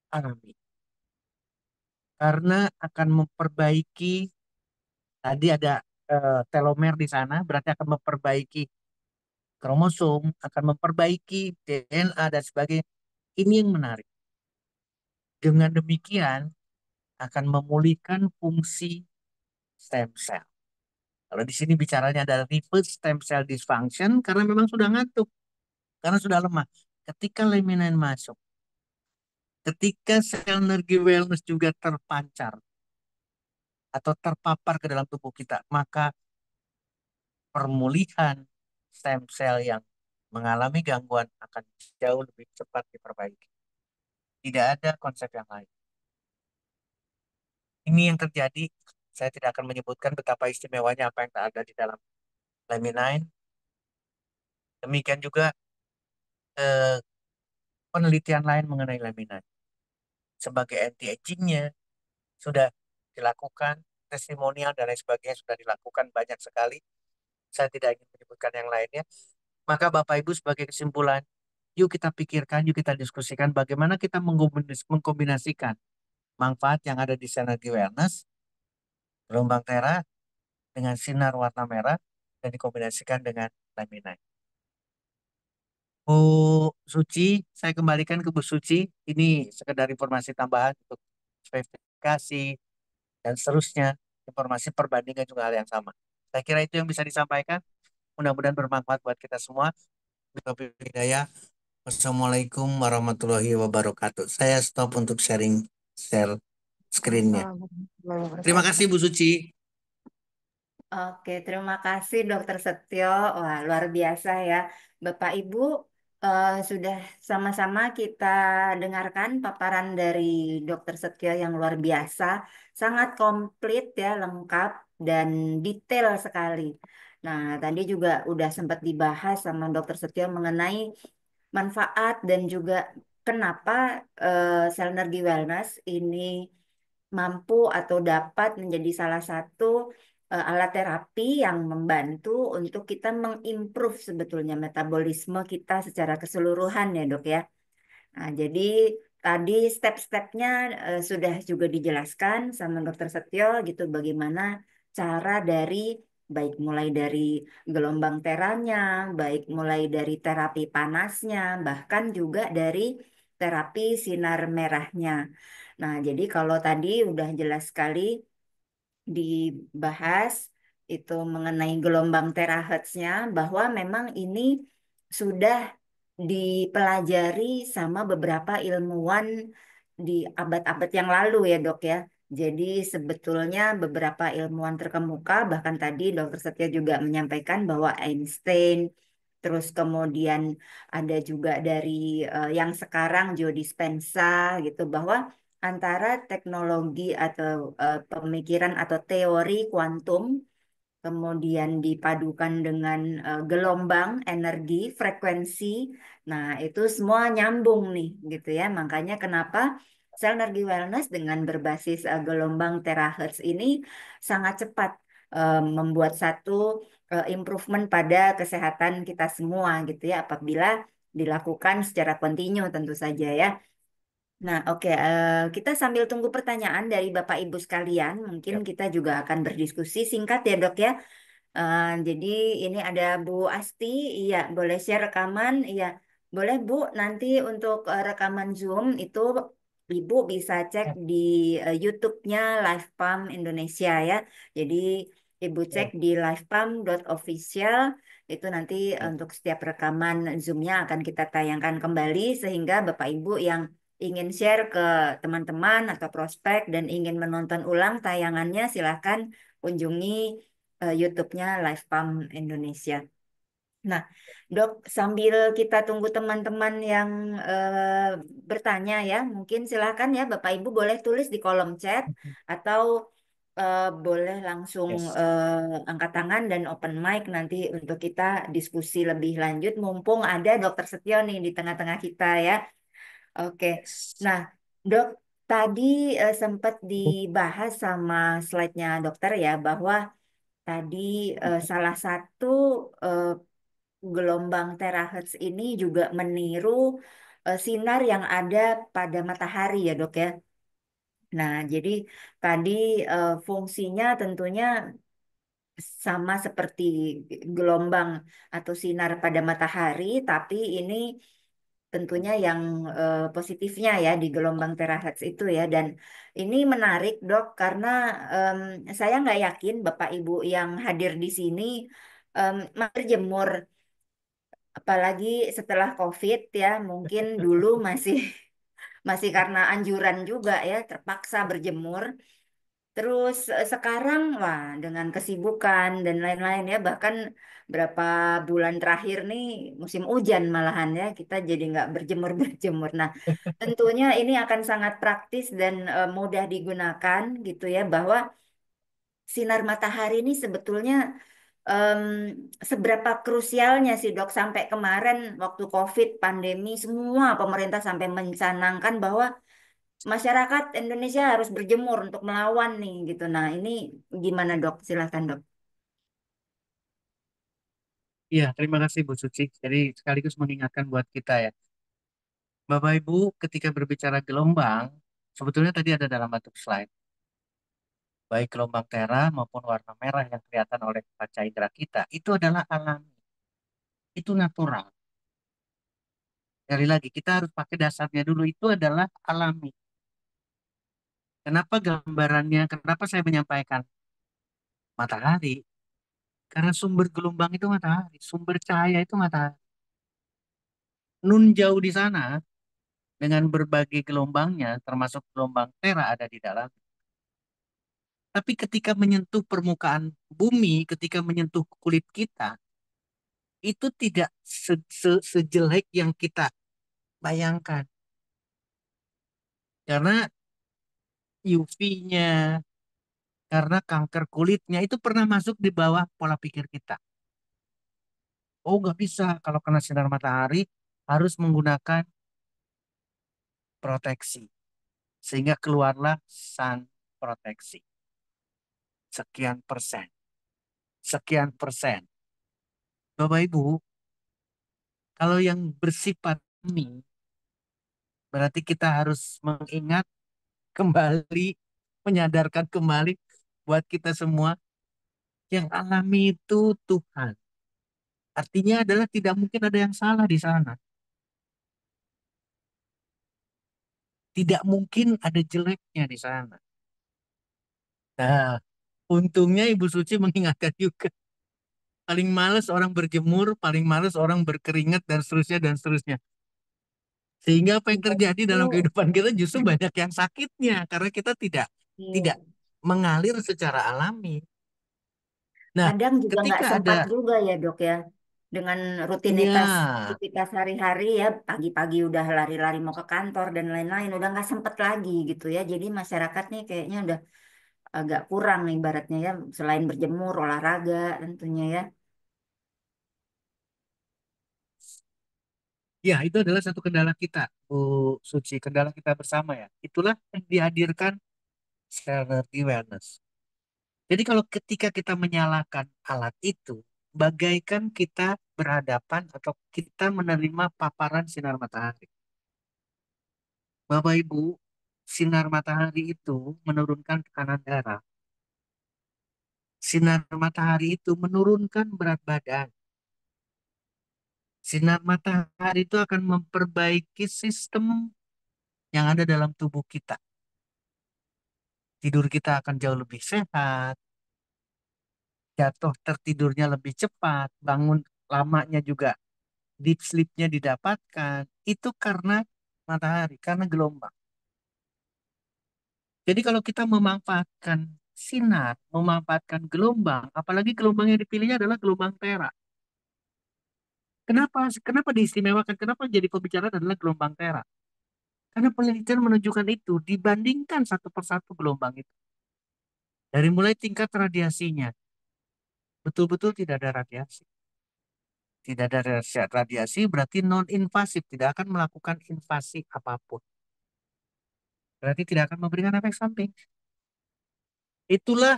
alami. Karena akan memperbaiki, tadi ada telomer di sana, berarti akan memperbaiki kromosom, akan memperbaiki DNA dan sebagainya. Ini yang menarik. Dengan demikian akan memulihkan fungsi stem cell. Kalau di sini bicaranya adalah reverse stem cell dysfunction karena memang sudah ngantuk, karena sudah lemah. Ketika laminin masuk, ketika sel energi wellness juga terpancar atau terpapar ke dalam tubuh kita, maka pemulihan stem cell yang mengalami gangguan akan jauh lebih cepat diperbaiki. Tidak ada konsep yang lain. Ini yang terjadi. Saya tidak akan menyebutkan betapa istimewanya apa yang ada di dalam laminin. Demikian juga eh, penelitian lain mengenai laminin. Sebagai anti-agingnya sudah dilakukan, testimonial dan lain sebagainya sudah dilakukan banyak sekali. Saya tidak ingin menyebutkan yang lainnya. Maka Bapak Ibu sebagai kesimpulan, yuk kita pikirkan, yuk kita diskusikan bagaimana kita mengkombinasikan manfaat yang ada di Synergy Wellness, gelombang tera dengan sinar warna merah, dan dikombinasikan dengan laminate. Bu Suci, saya kembalikan ke Bu Suci. Ini sekedar informasi tambahan untuk verifikasi dan seterusnya. Informasi perbandingan juga hal yang sama. Saya kira itu yang bisa disampaikan. Mudah-mudahan bermanfaat buat kita semua. Wabillahi hidayah. Wassalamualaikum warahmatullahi wabarakatuh. Saya stop untuk share screen-nya. Assalamualaikum Terima kasih warahmatullahi. Bu Suci. Oke, terima kasih Dokter Setio. Wah, luar biasa ya. Bapak Ibu, sudah sama-sama kita dengarkan paparan dari Dokter Setio yang luar biasa. Sangat komplit ya, lengkap dan detail sekali. Nah, tadi juga udah sempat dibahas sama Dokter Setio mengenai manfaat dan juga kenapa Selnergy Wellness ini mampu atau dapat menjadi salah satu alat terapi yang membantu untuk kita mengimprove sebetulnya metabolisme kita secara keseluruhan ya dok ya. Nah, jadi tadi step-stepnya sudah juga dijelaskan sama Dokter Setio gitu bagaimana cara dari baik mulai dari gelombang teranya, baik mulai dari terapi panasnya, bahkan juga dari terapi sinar merahnya. Nah, jadi kalau tadi udah jelas sekali dibahas itu mengenai gelombang terahertznya bahwa memang ini sudah dipelajari sama beberapa ilmuwan di abad-abad yang lalu ya dok ya. Jadi sebetulnya beberapa ilmuwan terkemuka bahkan tadi Dokter Setia juga menyampaikan bahwa Einstein terus kemudian ada juga dari yang sekarang Joe Dispenza gitu bahwa antara teknologi atau pemikiran atau teori kuantum kemudian dipadukan dengan gelombang, energi, frekuensi. Nah, itu semua nyambung nih gitu ya. Makanya kenapa sel energi wellness dengan berbasis gelombang terahertz ini sangat cepat membuat satu improvement pada kesehatan kita semua gitu ya apabila dilakukan secara kontinu tentu saja ya. Nah, oke, kita sambil tunggu pertanyaan dari Bapak Ibu sekalian, mungkin Ya. kita juga akan berdiskusi singkat ya, Dok ya. Jadi ini ada Bu Asti, iya boleh share rekaman, iya boleh Bu. Nanti untuk rekaman Zoom itu Ibu bisa cek Ya, di YouTube-nya Lifepam Indonesia ya. Jadi Ibu cek ya, di lifepam.official itu nanti ya. untuk setiap rekaman Zoom-nya akan kita tayangkan kembali sehingga Bapak Ibu yang ingin share ke teman-teman atau prospek dan ingin menonton ulang tayangannya silahkan kunjungi YouTube-nya Lifepam Indonesia. Nah, Dok, sambil kita tunggu teman-teman yang bertanya ya, mungkin silakan ya Bapak Ibu boleh tulis di kolom chat atau boleh langsung Yes. angkat tangan dan open mic nanti untuk kita diskusi lebih lanjut. Mumpung ada Dokter Setio nih di tengah-tengah kita ya. Oke, Yes. nah Dok, tadi sempat dibahas sama slide-nya dokter ya bahwa tadi salah satu eh, gelombang terahertz ini juga meniru sinar yang ada pada matahari ya dok ya. Nah jadi tadi fungsinya tentunya sama seperti gelombang atau sinar pada matahari, tapi ini tentunya yang positifnya ya di gelombang terahertz itu ya. Dan ini menarik dok karena em, saya nggak yakin Bapak Ibu yang hadir di sini berjemur apalagi setelah COVID ya mungkin dulu masih masih karena anjuran juga ya terpaksa berjemur. Terus sekarang wah dengan kesibukan dan lain-lain ya bahkan berapa bulan terakhir nih musim hujan malahan ya kita jadi nggak berjemur berjemur. Nah tentunya ini akan sangat praktis dan mudah digunakan gitu ya bahwa sinar matahari ini sebetulnya em, seberapa krusialnya sih dok sampai kemarin waktu COVID pandemi semua pemerintah sampai mencanangkan bahwa masyarakat Indonesia harus berjemur untuk melawan nih gitu. Nah ini gimana dok? Silakan dok. Iya, terima kasih Bu Suci. Jadi sekaligus mengingatkan buat kita ya. Bapak Ibu, ketika berbicara gelombang, sebetulnya tadi ada dalam bentuk slide. Baik gelombang merah maupun warna merah yang kelihatan oleh kaca indera kita, itu adalah alami. Itu natural. Sekali lagi, kita harus pakai dasarnya dulu. Itu adalah alami. Kenapa gambarannya, kenapa saya menyampaikan matahari? Karena sumber gelombang itu matahari. Sumber cahaya itu matahari. Nun jauh di sana, dengan berbagai gelombangnya, termasuk gelombang tera ada di dalam. Tapi ketika menyentuh permukaan bumi, ketika menyentuh kulit kita, itu tidak sejelek yang kita bayangkan. Karena UV-nya, karena kanker kulitnya itu pernah masuk di bawah pola pikir kita. Oh, nggak bisa. Kalau kena sinar matahari, harus menggunakan proteksi. Sehingga keluarlah sun proteksi. Sekian persen. Sekian persen. Bapak Ibu, kalau yang bersifat ini, berarti kita harus mengingat kembali, menyadarkan kembali buat kita semua, yang alami itu Tuhan. Artinya adalah tidak mungkin ada yang salah di sana. Tidak mungkin ada jeleknya di sana. Nah, untungnya Ibu Suci mengingatkan juga. Paling males orang berjemur, paling males orang berkeringat, dan seterusnya, dan seterusnya. Sehingga apa yang Iya, terjadi itu dalam kehidupan kita justru banyak yang sakitnya. Karena kita tidak tidak iya. mengalir secara alami. Nah, Kadang juga nggak ketika sempat ada, juga ya dok ya, dengan iya, rutinitas aktivitas sehari-hari ya, pagi-pagi udah lari-lari mau ke kantor dan lain-lain, udah nggak sempet lagi gitu ya. Jadi masyarakat nih kayaknya udah agak kurang nih ibaratnya ya, selain berjemur, olahraga tentunya ya. ya itu adalah satu kendala kita, Bu Suci, kendala kita bersama ya. Itulah yang dihadirkan Serenity Wellness. Jadi kalau ketika kita menyalakan alat itu, bagaikan kita berhadapan atau kita menerima paparan sinar matahari. Bapak Ibu, sinar matahari itu menurunkan tekanan darah. Sinar matahari itu menurunkan berat badan. Sinar matahari itu akan memperbaiki sistem yang ada dalam tubuh kita. Tidur kita akan jauh lebih sehat, jatuh tertidurnya lebih cepat, bangun lamanya juga, deep sleep-nya didapatkan. Itu karena matahari, karena gelombang. Jadi kalau kita memanfaatkan sinar, memanfaatkan gelombang, apalagi gelombang yang dipilihnya adalah gelombang perak. Kenapa? Kenapa diistimewakan? Kenapa jadi pembicaraan adalah gelombang perak? Karena penelitian menunjukkan itu dibandingkan satu persatu gelombang itu. Dari mulai tingkat radiasinya, betul-betul tidak ada radiasi. Tidak ada radiasi berarti non-invasif, tidak akan melakukan invasi apapun. Berarti tidak akan memberikan efek samping. Itulah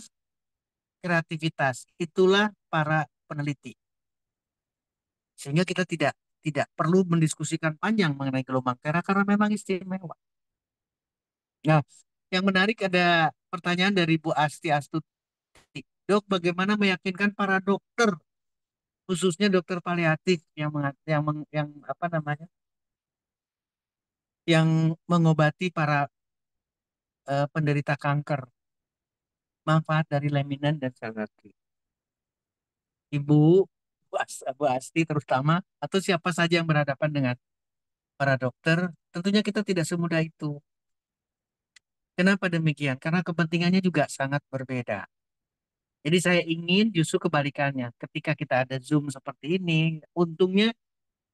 kreativitas, itulah para peneliti. Sehingga kita tidak perlu mendiskusikan panjang mengenai gelombang merah karena memang istimewa. Nah, yang menarik ada pertanyaan dari Bu Asti Astuti. Dok, bagaimana meyakinkan para dokter, khususnya dokter paliatif yang apa namanya, yang mengobati para penderita kanker, manfaat dari leminin dan sel terapi. Ibu, Bu Asti terutama, atau siapa saja yang berhadapan dengan para dokter, tentunya kita tidak semudah itu. Kenapa demikian? Karena kepentingannya juga sangat berbeda. Jadi saya ingin justru kebalikannya. Ketika kita ada Zoom seperti ini, untungnya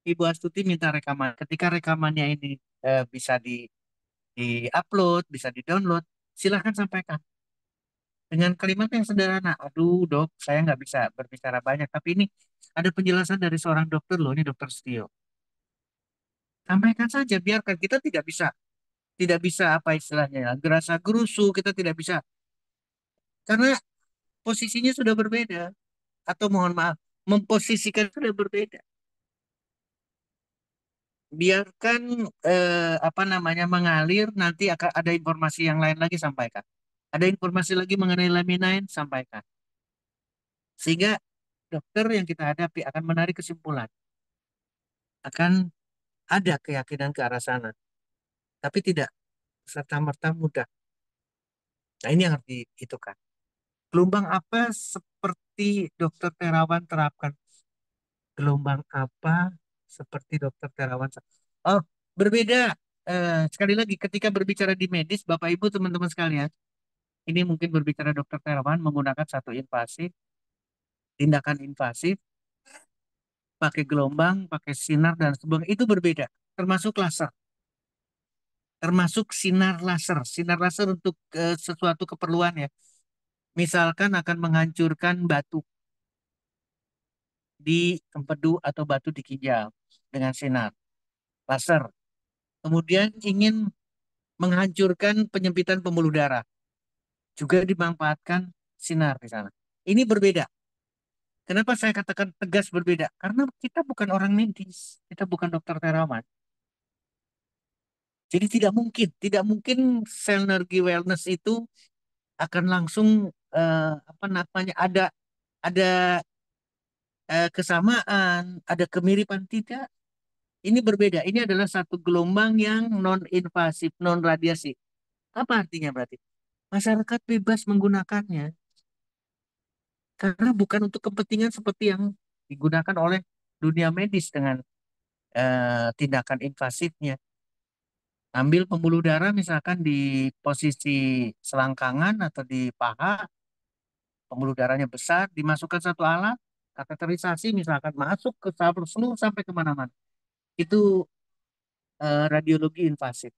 Ibu Astuti minta rekaman. Ketika rekamannya ini bisa di-upload, bisa di-download, silahkan sampaikan. Dengan kalimat yang sederhana. Aduh dok, saya nggak bisa berbicara banyak. Tapi ini ada penjelasan dari seorang dokter loh, ini dokter Setio. Sampaikan saja, biarkan kita tidak bisa apa istilahnya ya, gerasa gerusu, kita tidak bisa. Karena posisinya sudah berbeda. Atau mohon maaf, memposisikan sudah berbeda. Biarkan apa namanya mengalir, nanti akan ada informasi yang lain lagi sampaikan. Ada informasi lagi mengenai laminin, sampaikan. Sehingga dokter yang kita hadapi akan menarik kesimpulan, akan ada keyakinan ke arah sana, tapi tidak serta-merta mudah. Nah, ini yang harus dihitungkan. Gelombang apa seperti Dokter Terawan terapkan? Gelombang apa seperti Dokter Terawan? Oh, berbeda. Sekali lagi, ketika berbicara di medis, Bapak Ibu teman-teman sekalian, ini mungkin berbicara Dokter Terawan menggunakan satu invasif, tindakan invasif, pakai gelombang, pakai sinar dan sebagainya itu berbeda. Termasuk laser, termasuk sinar laser. Sinar laser untuk sesuatu keperluan ya. Misalkan akan menghancurkan batu di empedu atau batu di ginjal dengan sinar laser. Kemudian ingin menghancurkan penyempitan pembuluh darah, juga dimanfaatkan sinar di sana. Ini berbeda. Kenapa saya katakan tegas berbeda? Karena kita bukan orang medis, kita bukan dokter terawan. Jadi tidak mungkin Selnergy Wellness itu akan langsung apa namanya ada kesamaan, ada kemiripan tidak. Ini berbeda. Ini adalah satu gelombang yang non invasif, non radiasi. Apa artinya berarti? Masyarakat bebas menggunakannya karena bukan untuk kepentingan seperti yang digunakan oleh dunia medis dengan tindakan invasifnya. Ambil pembuluh darah misalkan di posisi selangkangan atau di paha, pembuluh darahnya besar, dimasukkan satu alat, kateterisasi misalkan masuk ke seluruh sampai kemana-mana. Itu radiologi invasif.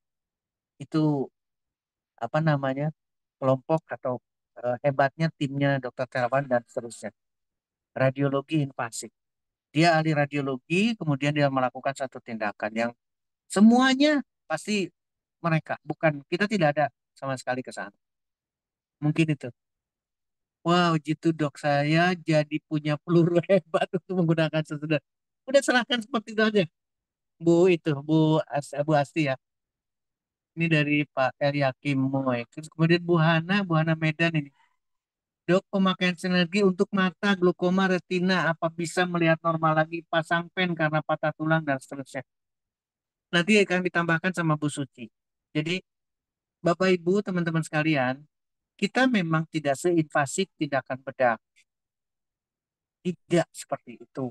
Itu apa namanya kelompok atau hebatnya timnya dokter terawan dan seterusnya. Radiologi invasif. Dia ahli radiologi, kemudian dia melakukan satu tindakan yang semuanya pasti mereka, bukan kita tidak ada sama sekali ke sana. Mungkin itu. Wow, gitu dok, saya jadi punya peluru hebat untuk menggunakan sesudah. Udah serahkan seperti itu aja. Bu Asti ya. Ini dari Pak Eriakim Moy. Terus kemudian Bu Hana Medan ini. Dok, pemakaian sinergi untuk mata, glaukoma, retina, apa bisa melihat normal lagi, pasang pen karena patah tulang dan seterusnya. Nanti akan ditambahkan sama Bu Suci. Jadi, Bapak Ibu, teman-teman sekalian, kita memang tidak seinvasif tindakan bedah. Tidak seperti itu.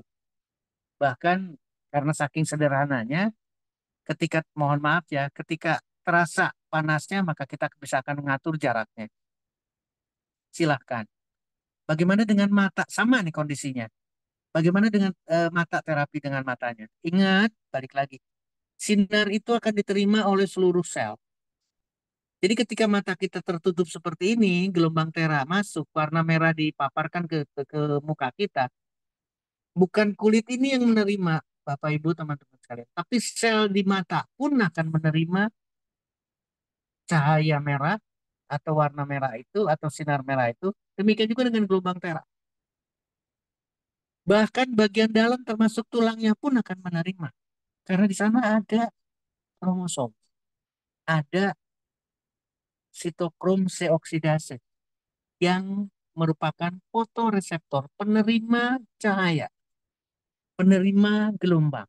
Bahkan karena saking sederhananya, ketika, mohon maaf ya, ketika terasa panasnya, maka kita bisa akan mengatur jaraknya. Silahkan. Bagaimana dengan mata? Sama nih kondisinya. Bagaimana dengan mata terapi dengan matanya? Ingat, balik lagi. Sinar itu akan diterima oleh seluruh sel. Jadi ketika mata kita tertutup seperti ini, gelombang tera masuk, warna merah dipaparkan ke muka kita. Bukan kulit ini yang menerima, Bapak Ibu teman-teman sekalian. Tapi sel di mata pun akan menerima cahaya merah atau warna merah itu atau sinar merah itu. Demikian juga dengan gelombang tera. Bahkan bagian dalam termasuk tulangnya pun akan menerima. Karena di sana ada kromosom, ada sitokrom C oksidase yang merupakan fotoreseptor penerima cahaya, penerima gelombang.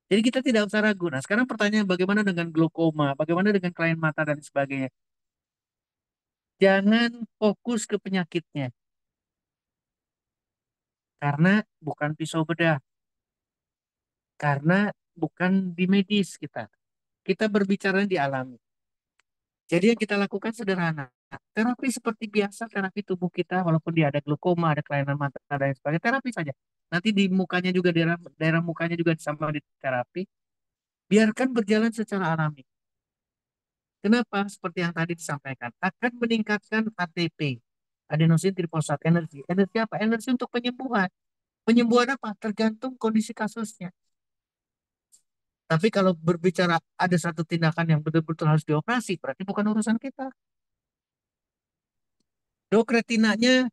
Jadi kita tidak usah ragu. Nah, sekarang pertanyaan bagaimana dengan glaukoma, bagaimana dengan kelainan mata dan sebagainya. Jangan fokus ke penyakitnya, karena bukan pisau bedah, karena bukan di medis kita. Kita berbicara di alami. Jadi yang kita lakukan sederhana. Terapi seperti biasa, terapi tubuh kita, walaupun dia ada glaukoma, ada kelainan mata dan sebagainya, terapi saja. Nanti di mukanya juga daerah mukanya juga sama di terapi. Biarkan berjalan secara alami. Kenapa? Seperti yang tadi disampaikan, akan meningkatkan ATP, adenosine triphosphate energi. Energi apa? Energi untuk penyembuhan. Penyembuhan apa? Tergantung kondisi kasusnya. Tapi kalau berbicara ada satu tindakan yang betul-betul harus dioperasi, berarti bukan urusan kita. Dok, retina itu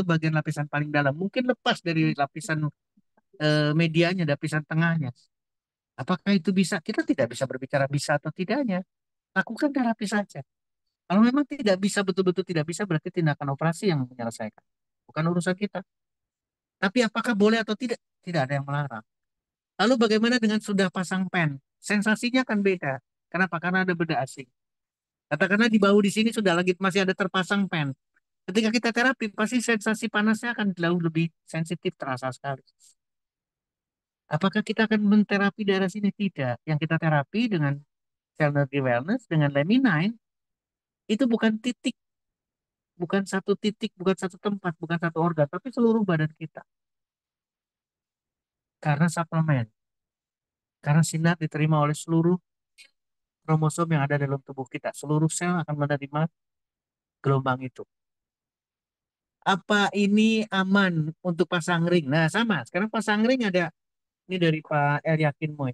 bagian lapisan paling dalam. Mungkin lepas dari lapisan medianya, lapisan tengahnya. Apakah itu bisa? Kita tidak bisa berbicara bisa atau tidaknya. Lakukan terapi saja. Kalau memang tidak bisa, betul-betul tidak bisa, berarti tindakan operasi yang menyelesaikan. Bukan urusan kita. Tapi apakah boleh atau tidak? Tidak ada yang melarang. Lalu bagaimana dengan sudah pasang pen? Sensasinya kan beda. Kenapa? Karena ada beda asing. Katakanlah di bahu di sini sudah lagi masih ada terpasang pen. Ketika kita terapi, pasti sensasi panasnya akan jauh lebih sensitif, terasa sekali. Apakah kita akan menterapi daerah sini? Tidak. Yang kita terapi dengan cell energy wellness, dengan Lemmy9, itu bukan titik, bukan satu titik, bukan satu tempat, bukan satu organ, tapi seluruh badan kita. Karena suplemen, karena sinar diterima oleh seluruh kromosom yang ada dalam tubuh kita. Seluruh sel akan menerima gelombang itu. Apa ini aman untuk pasang ring? Nah, sama. Sekarang pasang ring ada, ini dari Pak El Yakin Moy.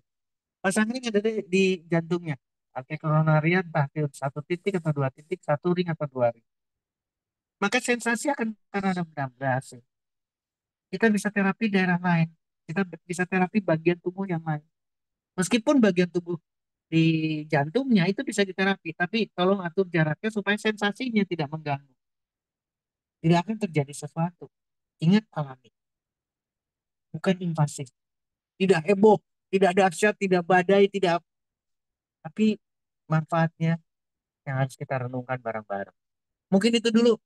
Pasang ring ada di jantungnya. Arteria koronaria entah di satu titik atau dua titik, satu ring atau dua ring. Maka sensasi akan ada benar. Kita bisa terapi daerah lain. Kita bisa terapi bagian tubuh yang lain. Meskipun bagian tubuh di jantungnya itu bisa diterapi, tapi tolong atur jaraknya supaya sensasinya tidak mengganggu. Tidak akan terjadi sesuatu. Ingat alami, bukan invasif. Tidak heboh, tidak dahsyat, tidak badai, tidak, tapi manfaatnya yang harus kita renungkan bareng-bareng. Mungkin itu dulu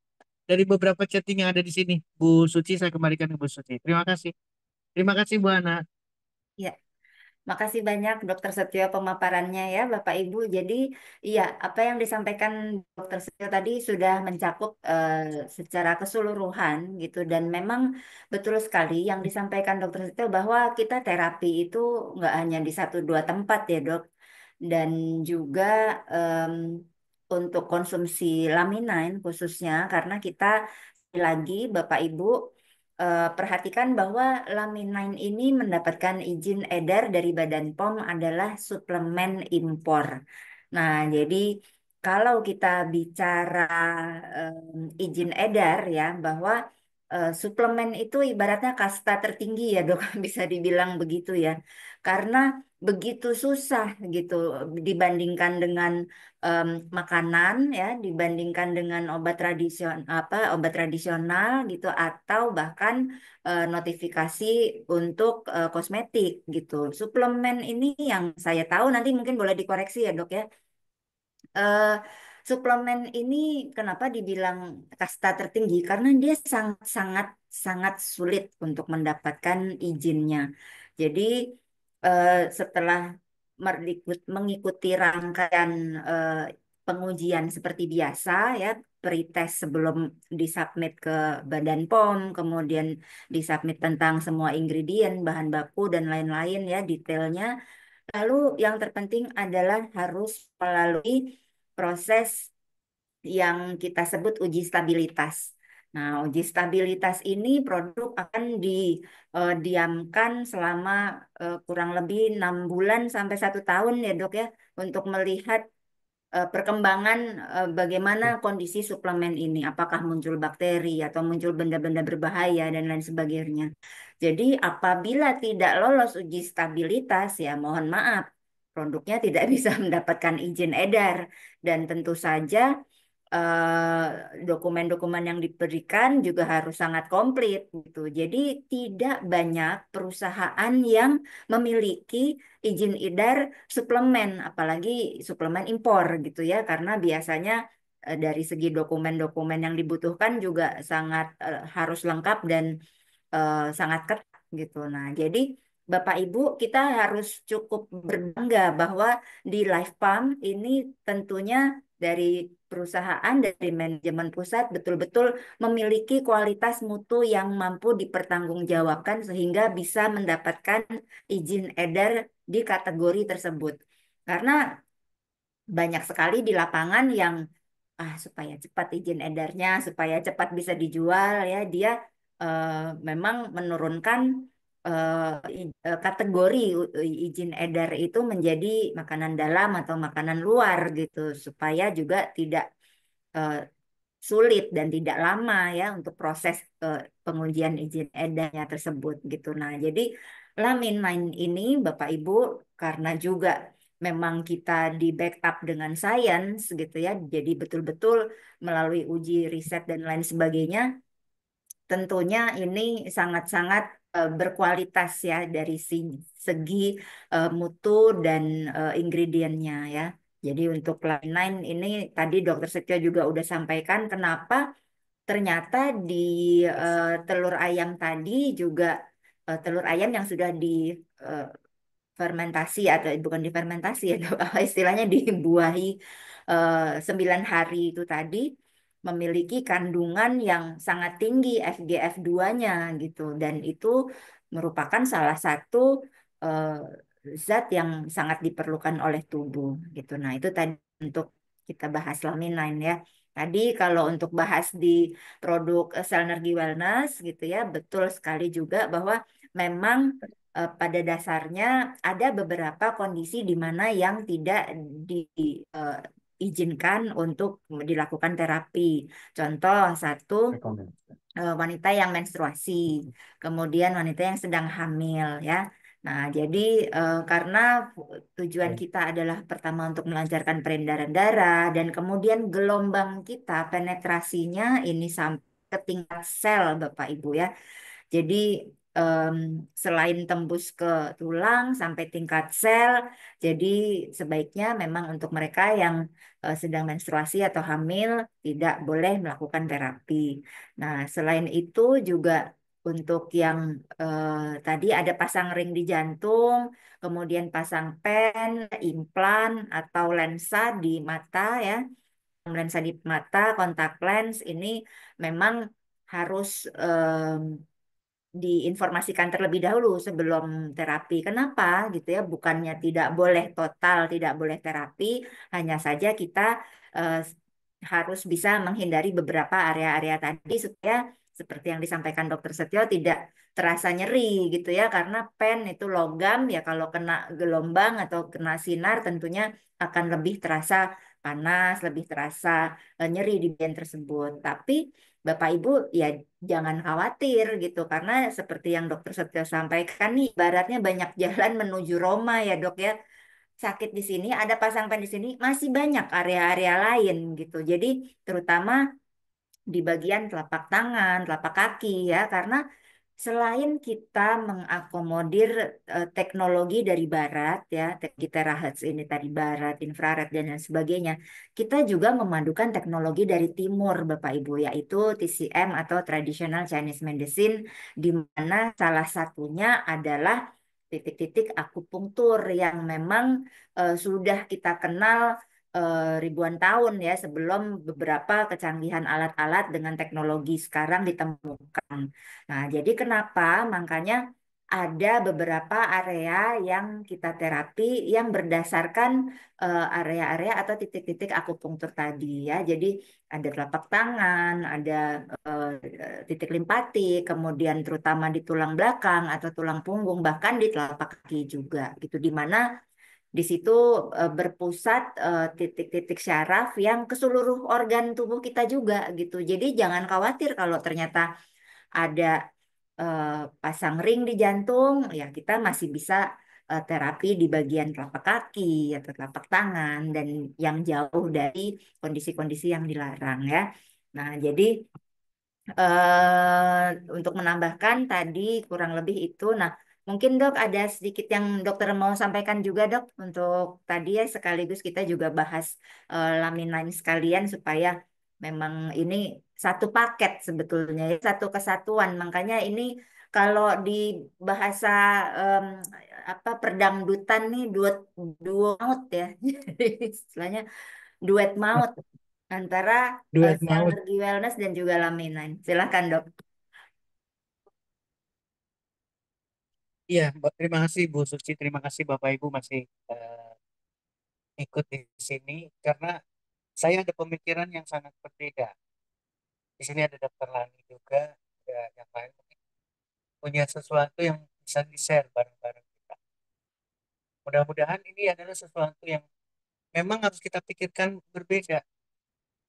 dari beberapa chatting yang ada di sini. Bu Suci, saya kembalikan ke Bu Suci. Terima kasih. Terima kasih Bu Ana. Ya, makasih banyak Dokter Setio pemaparannya ya Bapak Ibu. Jadi iya apa yang disampaikan Dokter Setio tadi sudah mencakup secara keseluruhan gitu dan memang betul sekali yang disampaikan Dokter Setio bahwa kita terapi itu nggak hanya di satu dua tempat ya Dok dan juga em, untuk konsumsi laminain khususnya karena kita lagi Bapak Ibu perhatikan bahwa Laminin ini mendapatkan izin edar dari Badan POM adalah suplemen impor. Nah, jadi kalau kita bicara izin edar ya, bahwa suplemen itu ibaratnya kasta tertinggi ya dok, bisa dibilang begitu ya. Karena begitu susah gitu dibandingkan dengan em, makanan ya, dibandingkan dengan obat tradisional gitu atau bahkan notifikasi untuk kosmetik gitu. Suplemen ini yang saya tahu nanti mungkin boleh dikoreksi ya dok ya. eh, Suplemen ini kenapa dibilang kasta tertinggi? Karena dia sangat sangat sangat sulit untuk mendapatkan izinnya. Jadi setelah mengikuti rangkaian eh, pengujian seperti biasa ya, pretest sebelum disubmit ke Badan POM, kemudian disubmit tentang semua ingredient, bahan baku dan lain-lain ya detailnya. Lalu yang terpenting adalah harus melalui proses yang kita sebut uji stabilitas. Nah, uji stabilitas ini produk akan didiamkan selama kurang lebih 6 bulan sampai 1 tahun ya dok ya untuk melihat perkembangan bagaimana kondisi suplemen ini, apakah muncul bakteri atau muncul benda-benda berbahaya dan lain sebagainya. Jadi apabila tidak lolos uji stabilitas, ya mohon maaf, produknya tidak bisa mendapatkan izin edar dan tentu saja dokumen-dokumen yang diberikan juga harus sangat komplit gitu. Jadi tidak banyak perusahaan yang memiliki izin edar suplemen, apalagi suplemen impor gitu ya, karena biasanya dari segi dokumen-dokumen yang dibutuhkan juga sangat harus lengkap dan sangat ketat gitu. Nah, jadi Bapak Ibu kita harus cukup berbangga bahwa di Life Farm ini tentunya dari perusahaan dari manajemen pusat betul-betul memiliki kualitas mutu yang mampu dipertanggungjawabkan sehingga bisa mendapatkan izin edar di kategori tersebut. Karena banyak sekali di lapangan yang supaya cepat izin edarnya, supaya cepat bisa dijual ya, dia eh, memang menurunkan kategori izin edar itu menjadi makanan dalam atau makanan luar gitu, supaya juga tidak eh, sulit dan tidak lama ya untuk proses pengujian izin edarnya tersebut gitu. Nah, jadi Lamin Nine ini Bapak Ibu karena juga memang kita di backup dengan sains gitu ya. Jadi betul-betul melalui uji riset dan lain sebagainya tentunya ini sangat-sangat berkualitas ya dari segi mutu dan ingredientnya ya. Jadi untuk Line ini tadi Dokter Setio juga udah sampaikan kenapa ternyata di telur ayam tadi juga telur ayam yang sudah di eh, fermentasi atau bukan difermentasi atau apa istilahnya dibuahi 9 hari itu tadi memiliki kandungan yang sangat tinggi FGF2-nya gitu dan itu merupakan salah satu eh, zat yang sangat diperlukan oleh tubuh gitu. Nah, itu tadi untuk kita bahas Laminine ya. Tadi kalau untuk bahas di produk Selnergy Wellness gitu ya, betul sekali juga bahwa memang pada dasarnya ada beberapa kondisi di mana yang tidak diizinkan untuk dilakukan terapi. Contoh satu wanita yang menstruasi, kemudian wanita yang sedang hamil ya. Nah, jadi karena tujuan kita adalah pertama untuk melancarkan peredaran darah dan kemudian gelombang kita penetrasinya ini sampai ke tingkat sel Bapak Ibu ya. Jadi em, selain tembus ke tulang sampai tingkat sel, jadi sebaiknya memang untuk mereka yang sedang menstruasi atau hamil tidak boleh melakukan terapi. Nah, selain itu juga untuk yang tadi ada pasang ring di jantung, kemudian pasang pen, implan atau lensa di mata ya, lensa di mata, kontak lens ini memang harus diinformasikan terlebih dahulu sebelum terapi. Kenapa gitu ya? Bukannya tidak boleh total, tidak boleh terapi, hanya saja kita eh, harus bisa menghindari beberapa area-area tadi supaya seperti yang disampaikan Dokter Setio tidak terasa nyeri gitu ya, karena pen itu logam ya kalau kena gelombang atau kena sinar tentunya akan lebih terasa panas, lebih terasa nyeri di bagian tersebut. Tapi Bapak Ibu ya jangan khawatir gitu karena seperti yang Dokter Setio sampaikan nih, baratnya banyak jalan menuju Roma ya Dok ya. Sakit di sini ada pasang pen di sini masih banyak area-area lain gitu. Jadi terutama di bagian telapak tangan, telapak kaki ya karena selain kita mengakomodir teknologi dari barat ya, teknologi terahertz ini tadi barat, infrared dan lain sebagainya, kita juga memadukan teknologi dari timur Bapak Ibu yaitu TCM atau Traditional Chinese Medicine di mana salah satunya adalah titik-titik akupunktur yang memang sudah kita kenal ribuan tahun ya sebelum beberapa kecanggihan alat-alat dengan teknologi sekarang ditemukan. Nah, jadi kenapa? Makanya ada beberapa area yang kita terapi yang berdasarkan area-area atau titik-titik akupunktur tadi ya. Jadi ada telapak tangan, ada titik limpatik, kemudian terutama di tulang belakang atau tulang punggung, bahkan di telapak kaki juga gitu. Di mana di situ berpusat titik-titik syaraf yang ke seluruh organ tubuh kita juga gitu. Jadi jangan khawatir kalau ternyata ada eh, pasang ring di jantung, ya kita masih bisa terapi di bagian telapak kaki atau telapak tangan dan yang jauh dari kondisi-kondisi yang dilarang ya. Nah, jadi untuk menambahkan tadi kurang lebih itu. Nah, mungkin Dok ada sedikit yang dokter mau sampaikan juga Dok untuk tadi ya sekaligus kita juga bahas laminain sekalian supaya memang ini satu paket sebetulnya ya, satu kesatuan. Makanya ini kalau di bahasa em, apa perdangdutan nih duet duo maut ya. Jadi istilahnya duet maut antara Duet maut. Selnergy Wellness dan juga Laminan. Silakan dok. Iya, terima kasih Bu Suci, terima kasih Bapak Ibu masih ikut di sini karena saya ada pemikiran yang sangat berbeda. Di sini ada Dokter Lani juga, ada yang lain mungkin punya sesuatu yang bisa di-share bareng-bareng kita. Mudah-mudahan ini adalah sesuatu yang memang harus kita pikirkan berbeda.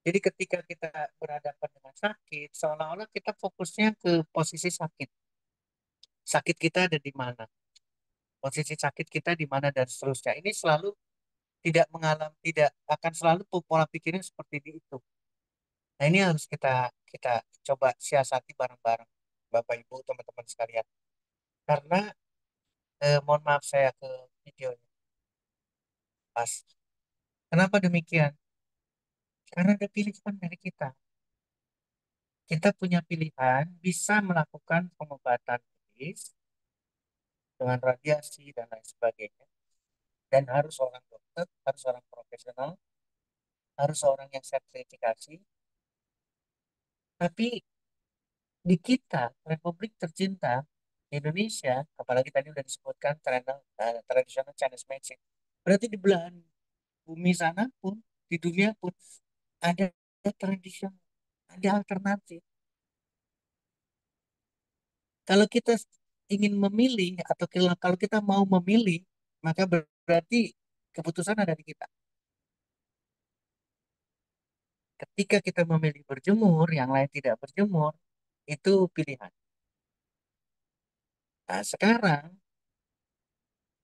Jadi ketika kita berhadapan dengan sakit, seolah-olah kita fokusnya ke posisi sakit. Sakit kita ada di mana? Posisi sakit kita di mana dan seterusnya. Ini selalu tidak mengalami, tidak akan selalu pola pikirnya seperti itu. Nah, ini harus kita kita coba siasati bareng-bareng, Bapak Ibu, teman-teman sekalian. Karena mohon maaf saya ke videonya pas. Kenapa demikian? Karena ada pilihan dari kita. Kita punya pilihan bisa melakukan pengobatan medis dengan radiasi dan lain sebagainya. Dan harus seorang dokter, harus seorang profesional, harus seorang yang sertifikasi. Tapi di kita, Republik tercinta, Indonesia, apalagi tadi udah disebutkan tradisional Chinese medicine. Berarti di belahan bumi sana pun, di dunia pun, ada tradisional, ada alternatif. Kalau kita ingin memilih, atau kalau kita mau memilih, maka berarti keputusan ada di kita. Ketika kita memilih berjemur, yang lain tidak berjemur, itu pilihan. Nah, sekarang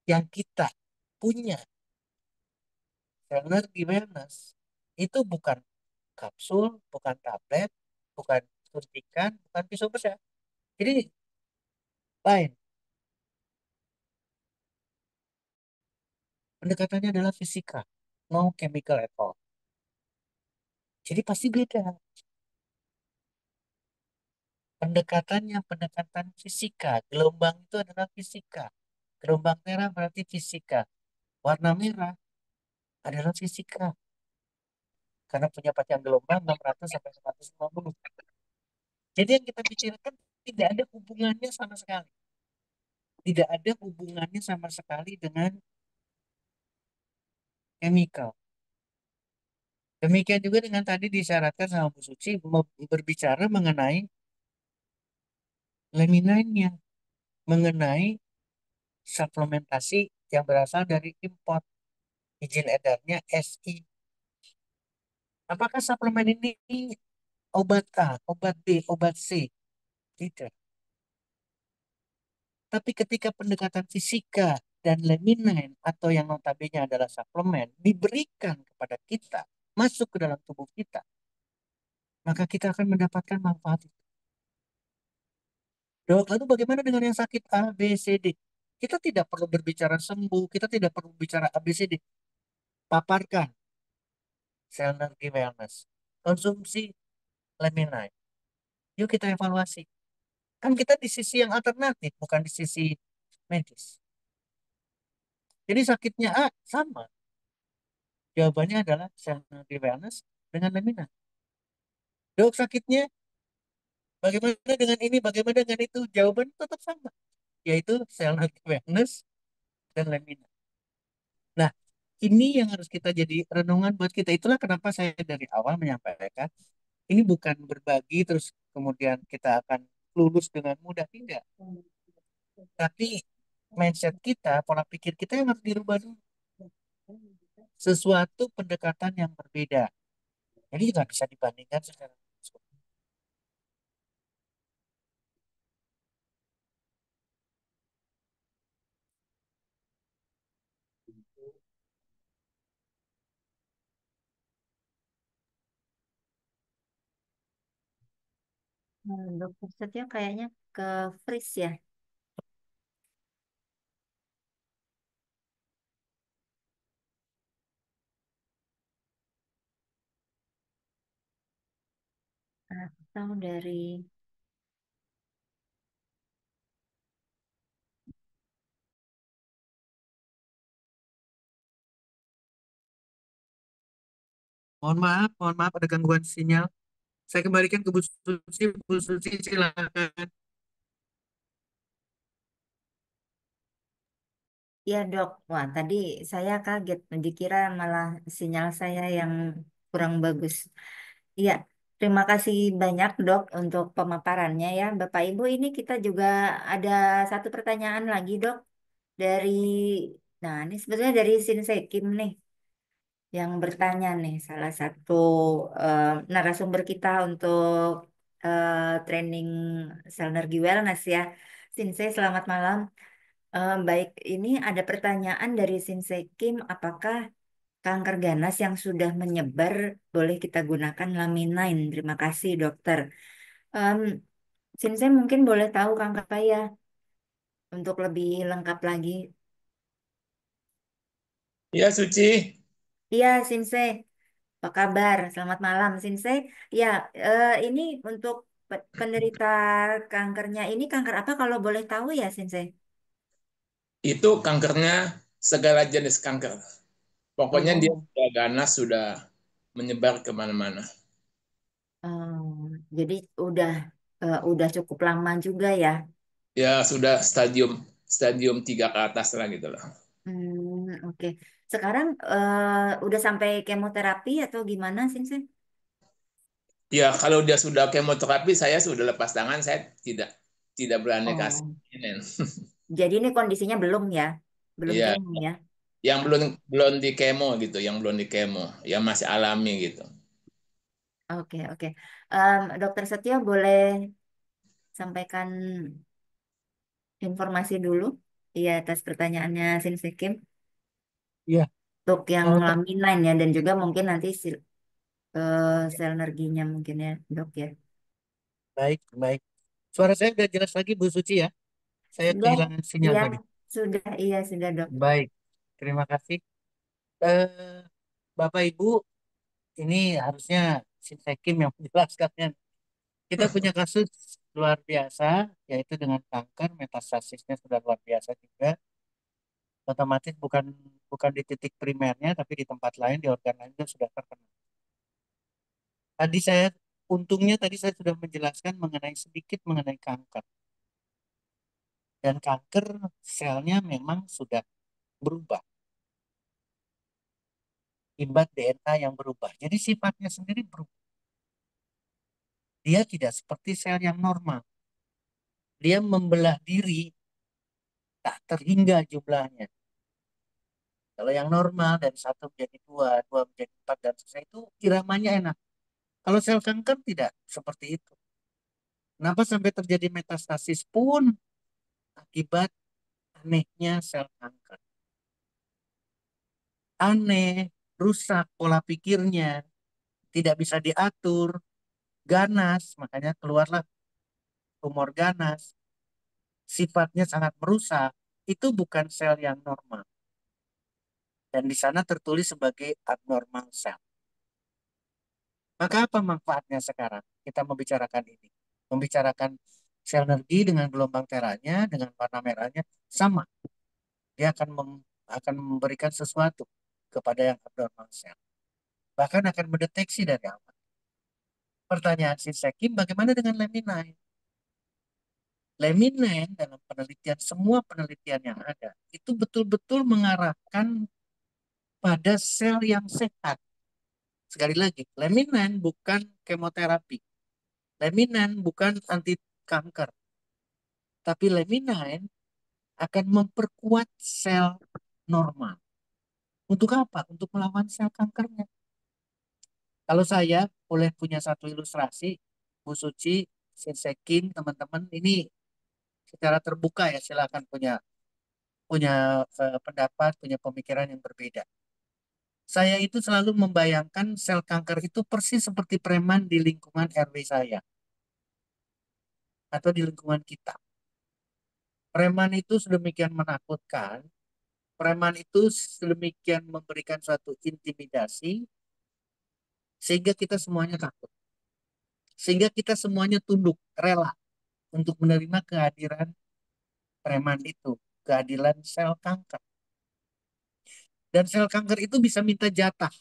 yang kita punya energi wellness itu bukan kapsul, bukan tablet, bukan suntikan, bukan pisau besar. Jadi lain. Pendekatannya adalah fisika, no chemical at all. Jadi pasti beda. Pendekatannya pendekatan fisika. Gelombang itu adalah fisika. Gelombang merah berarti fisika. Warna merah adalah fisika. Karena punya panjang gelombang 600 sampai 650. Jadi yang kita bicarakan tidak ada hubungannya sama sekali. Tidak ada hubungannya sama sekali dengan chemical. Demikian juga dengan tadi disyaratkan sama Bu Suci berbicara mengenai laminanya, mengenai suplementasi yang berasal dari import, izin edarnya SI. Apakah suplemen ini obat A, obat B, obat C? Tidak. Tapi ketika pendekatan fisika dan leminin atau yang notabene adalah suplemen diberikan kepada kita, masuk ke dalam tubuh kita, maka kita akan mendapatkan manfaat itu. Dok, lalu bagaimana dengan yang sakit A, B, C, D? Kita tidak perlu berbicara sembuh, kita tidak perlu bicara A, B, C, D. Paparkan sel energi wellness. Konsumsi leminin. Yuk kita evaluasi. Kan kita di sisi yang alternatif, bukan di sisi medis. Jadi sakitnya A sama. Jawabannya adalah sel energi wellness dengan lemina. Dok sakitnya bagaimana dengan ini, bagaimana dengan itu? Jawaban tetap sama, yaitu sel energi wellness dan lemina. Nah, ini yang harus kita jadi renungan buat kita. Itulah kenapa saya dari awal menyampaikan, ini bukan berbagi terus kemudian kita akan lulus dengan mudah. Tidak. Tapi mindset kita, pola pikir kita yang harus dirubah dulu. Sesuatu pendekatan yang berbeda. Jadi nggak bisa dibandingkan secara langsung. Dokter Setio kayaknya ke freeze ya. Atau dari Mohon maaf ada gangguan sinyal. Saya kembalikan ke Bu Susi. Bu Susi silakan. ya dok, wah tadi saya kaget, dikira malah sinyal saya yang kurang bagus. Iya, terima kasih banyak dok untuk pemaparannya ya. Bapak Ibu ini kita juga ada satu pertanyaan lagi dok dari, nah ini sebetulnya dari Sinsekim nih yang bertanya nih salah satu eh, narasumber kita untuk training Selnergi Wellness ya. Sinse, selamat malam. Baik, ini ada pertanyaan dari Sinsekim, apakah kanker ganas yang sudah menyebar boleh kita gunakan laminin? Terima kasih, dokter. Em, Sinse mungkin boleh tahu kanker apa ya? untuk lebih lengkap lagi. Ya, Suci. Iya, Sinse, apa kabar? Selamat malam, Sinse. Ya, ini untuk penderita kankernya ini kanker apa kalau boleh tahu ya, Sinse? Itu kankernya segala jenis kanker. Pokoknya dia Oh, sudah ganas, sudah menyebar kemana-mana. jadi udah udah cukup lama juga ya. Ya sudah stadium stadium 3 ke atas lah gitu lah. Oke. Sekarang udah sampai kemoterapi atau gimana, Sinse? Ya kalau dia sudah kemoterapi, saya sudah lepas tangan, saya tidak tidak berani kasih Oh, ini. jadi ini kondisinya belum ya, belum Ya, kemo ya. yang belum belum di kemo gitu, yang belum di kemo, yang masih alami gitu. Oke, oke. Dokter Setio boleh sampaikan informasi dulu, iya atas pertanyaannya Sinse Kim Iya, untuk yang oh, laminan ya dan juga mungkin nanti sel energinya mungkin ya, Dok ya. baik, baik. Suara saya udah jelas lagi, Bu Suci ya. Saya Sudah, kehilangan sinyal iya, tadi. sudah, iya sudah Dok. Baik, terima kasih. Eh, Bapak Ibu, ini harusnya Sintekim yang menjelaskannya. Kita punya kasus luar biasa, yaitu dengan kanker, metastasisnya sudah luar biasa juga. Otomatis bukan bukan di titik primernya, tapi di tempat lain, di organ lain juga sudah terkena. Tadi saya, untungnya tadi saya sudah menjelaskan mengenai sedikit mengenai kanker. Dan kanker selnya memang sudah berubah, akibat DNA yang berubah. Jadi sifatnya sendiri berubah. Dia tidak seperti sel yang normal. Dia membelah diri tak terhingga jumlahnya. Kalau yang normal dari satu menjadi dua, dua menjadi empat dan seterusnya itu iramanya enak. Kalau sel kanker tidak seperti itu. Kenapa sampai terjadi metastasis pun akibat anehnya sel kanker. Aneh, rusak pola pikirnya, tidak bisa diatur, ganas, makanya keluarlah tumor ganas, sifatnya sangat merusak. Itu bukan sel yang normal. Dan di sana tertulis sebagai abnormal cell. Maka apa manfaatnya sekarang? Kita membicarakan ini. Membicarakan sel energi dengan gelombang teranya, dengan warna merahnya, sama. Dia akan memberikan sesuatu kepada yang abnormal cell. Bahkan akan mendeteksi dari awal. Pertanyaan si Sekim, bagaimana dengan leminin? Leminin dalam penelitian, semua penelitian yang ada, itu betul-betul mengarahkan pada sel yang sehat. Sekali lagi, leminin bukan kemoterapi. Leminin bukan anti kanker. Tapi leminin akan memperkuat sel normal. Untuk apa? Untuk melawan sel kankernya. Kalau saya boleh punya satu ilustrasi, Bu Suci, Sinsekin, teman-teman, ini secara terbuka ya, silakan punya punya pendapat, punya pemikiran yang berbeda. Saya itu selalu membayangkan sel kanker itu persis seperti preman di lingkungan RW saya atau di lingkungan kita. Preman itu sedemikian menakutkan, preman itu sedemikian memberikan suatu intimidasi, sehingga kita semuanya takut. Sehingga kita semuanya tunduk, rela untuk menerima kehadiran preman itu, kehadiran sel kanker. Dan sel kanker itu bisa minta jatah,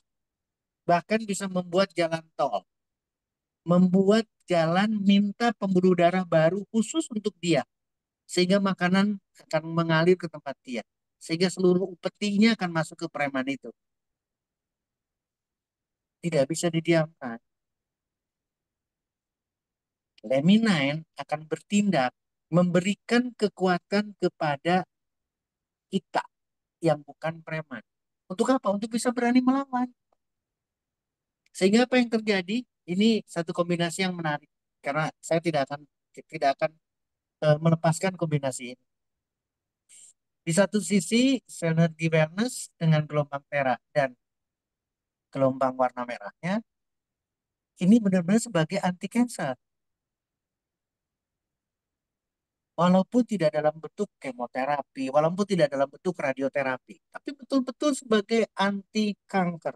bahkan bisa membuat jalan tol, membuat jalan minta pembuluh darah baru khusus untuk dia, sehingga makanan akan mengalir ke tempat dia, sehingga seluruh upetinya akan masuk ke preman itu. Tidak bisa didiamkan. Leminin akan bertindak memberikan kekuatan kepada kita yang bukan preman. Untuk apa? Untuk bisa berani melawan. Sehingga apa yang terjadi? Ini satu kombinasi yang menarik karena saya tidak akan melepaskan kombinasi ini. Di satu sisi sinergi wellness dengan gelombang merah dan gelombang warna merahnya ini benar-benar sebagai anti cancer. walaupun tidak dalam bentuk kemoterapi, walaupun tidak dalam bentuk radioterapi, tapi betul-betul sebagai anti kanker.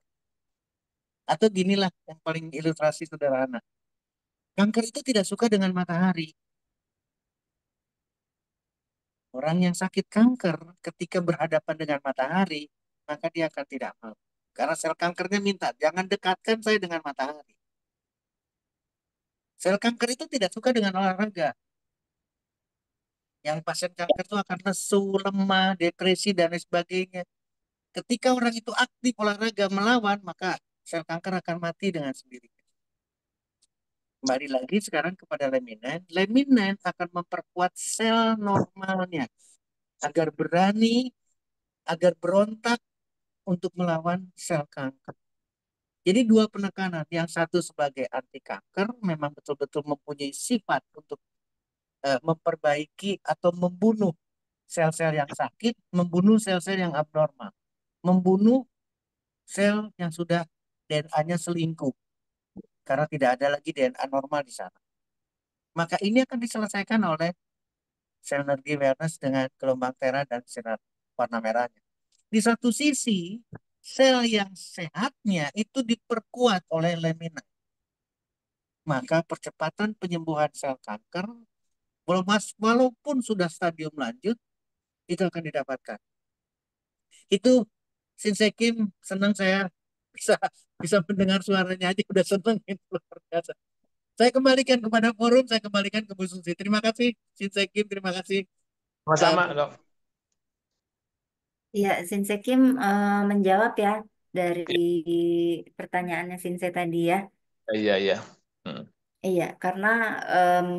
Atau ginilah yang paling ilustrasi sederhana. Kanker itu tidak suka dengan matahari. Orang yang sakit kanker ketika berhadapan dengan matahari, maka dia akan tidak mau. Karena sel kankernya minta, jangan dekatkan saya dengan matahari. Sel kanker itu tidak suka dengan olahraga. Yang pasien kanker itu akan lesu, lemah, depresi, dan lain sebagainya. Ketika orang itu aktif olahraga melawan, maka sel kanker akan mati dengan sendirinya. Kembali lagi sekarang kepada leminin. Leminin akan memperkuat sel normalnya agar berani, agar berontak untuk melawan sel kanker. Jadi dua penekanan, yang satu sebagai anti kanker memang betul-betul mempunyai sifat untuk memperbaiki atau membunuh sel-sel yang sakit, membunuh sel-sel yang abnormal, membunuh sel yang sudah DNA-nya selingkuh karena tidak ada lagi DNA normal di sana. Maka ini akan diselesaikan oleh sel energi awareness dengan gelombang tera dan sinar warna merahnya. Di satu sisi, sel yang sehatnya itu diperkuat oleh lemina. Maka percepatan penyembuhan sel kanker, walaupun sudah stadium lanjut, itu akan didapatkan. Itu Sinse Kim, senang saya bisa bisa mendengar suaranya aja udah seneng itu luar biasa. Saya kembalikan kepada forum, saya kembalikan ke Bu Susi. Terima kasih Sinse Kim, terima kasih. Sama-sama, Bu. dok. Ya, Sinse Kim menjawab ya dari pertanyaannya Sinse tadi ya. Iya, iya. Hmm. Iya, karena em,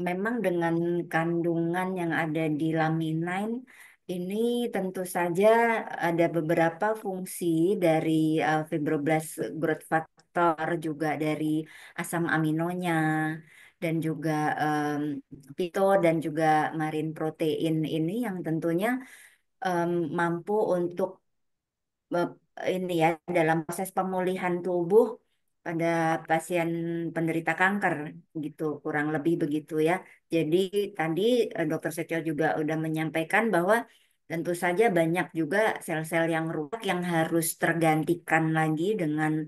memang dengan kandungan yang ada di laminin ini tentu saja ada beberapa fungsi dari fibroblast growth factor, juga dari asam aminonya, dan juga pito dan juga marin protein ini yang tentunya em, mampu untuk be- ini ya dalam proses pemulihan tubuh pada pasien penderita kanker gitu, kurang lebih begitu ya. Jadi tadi Dokter Setio juga udah menyampaikan bahwa tentu saja banyak juga sel-sel yang rusak yang harus tergantikan lagi dengan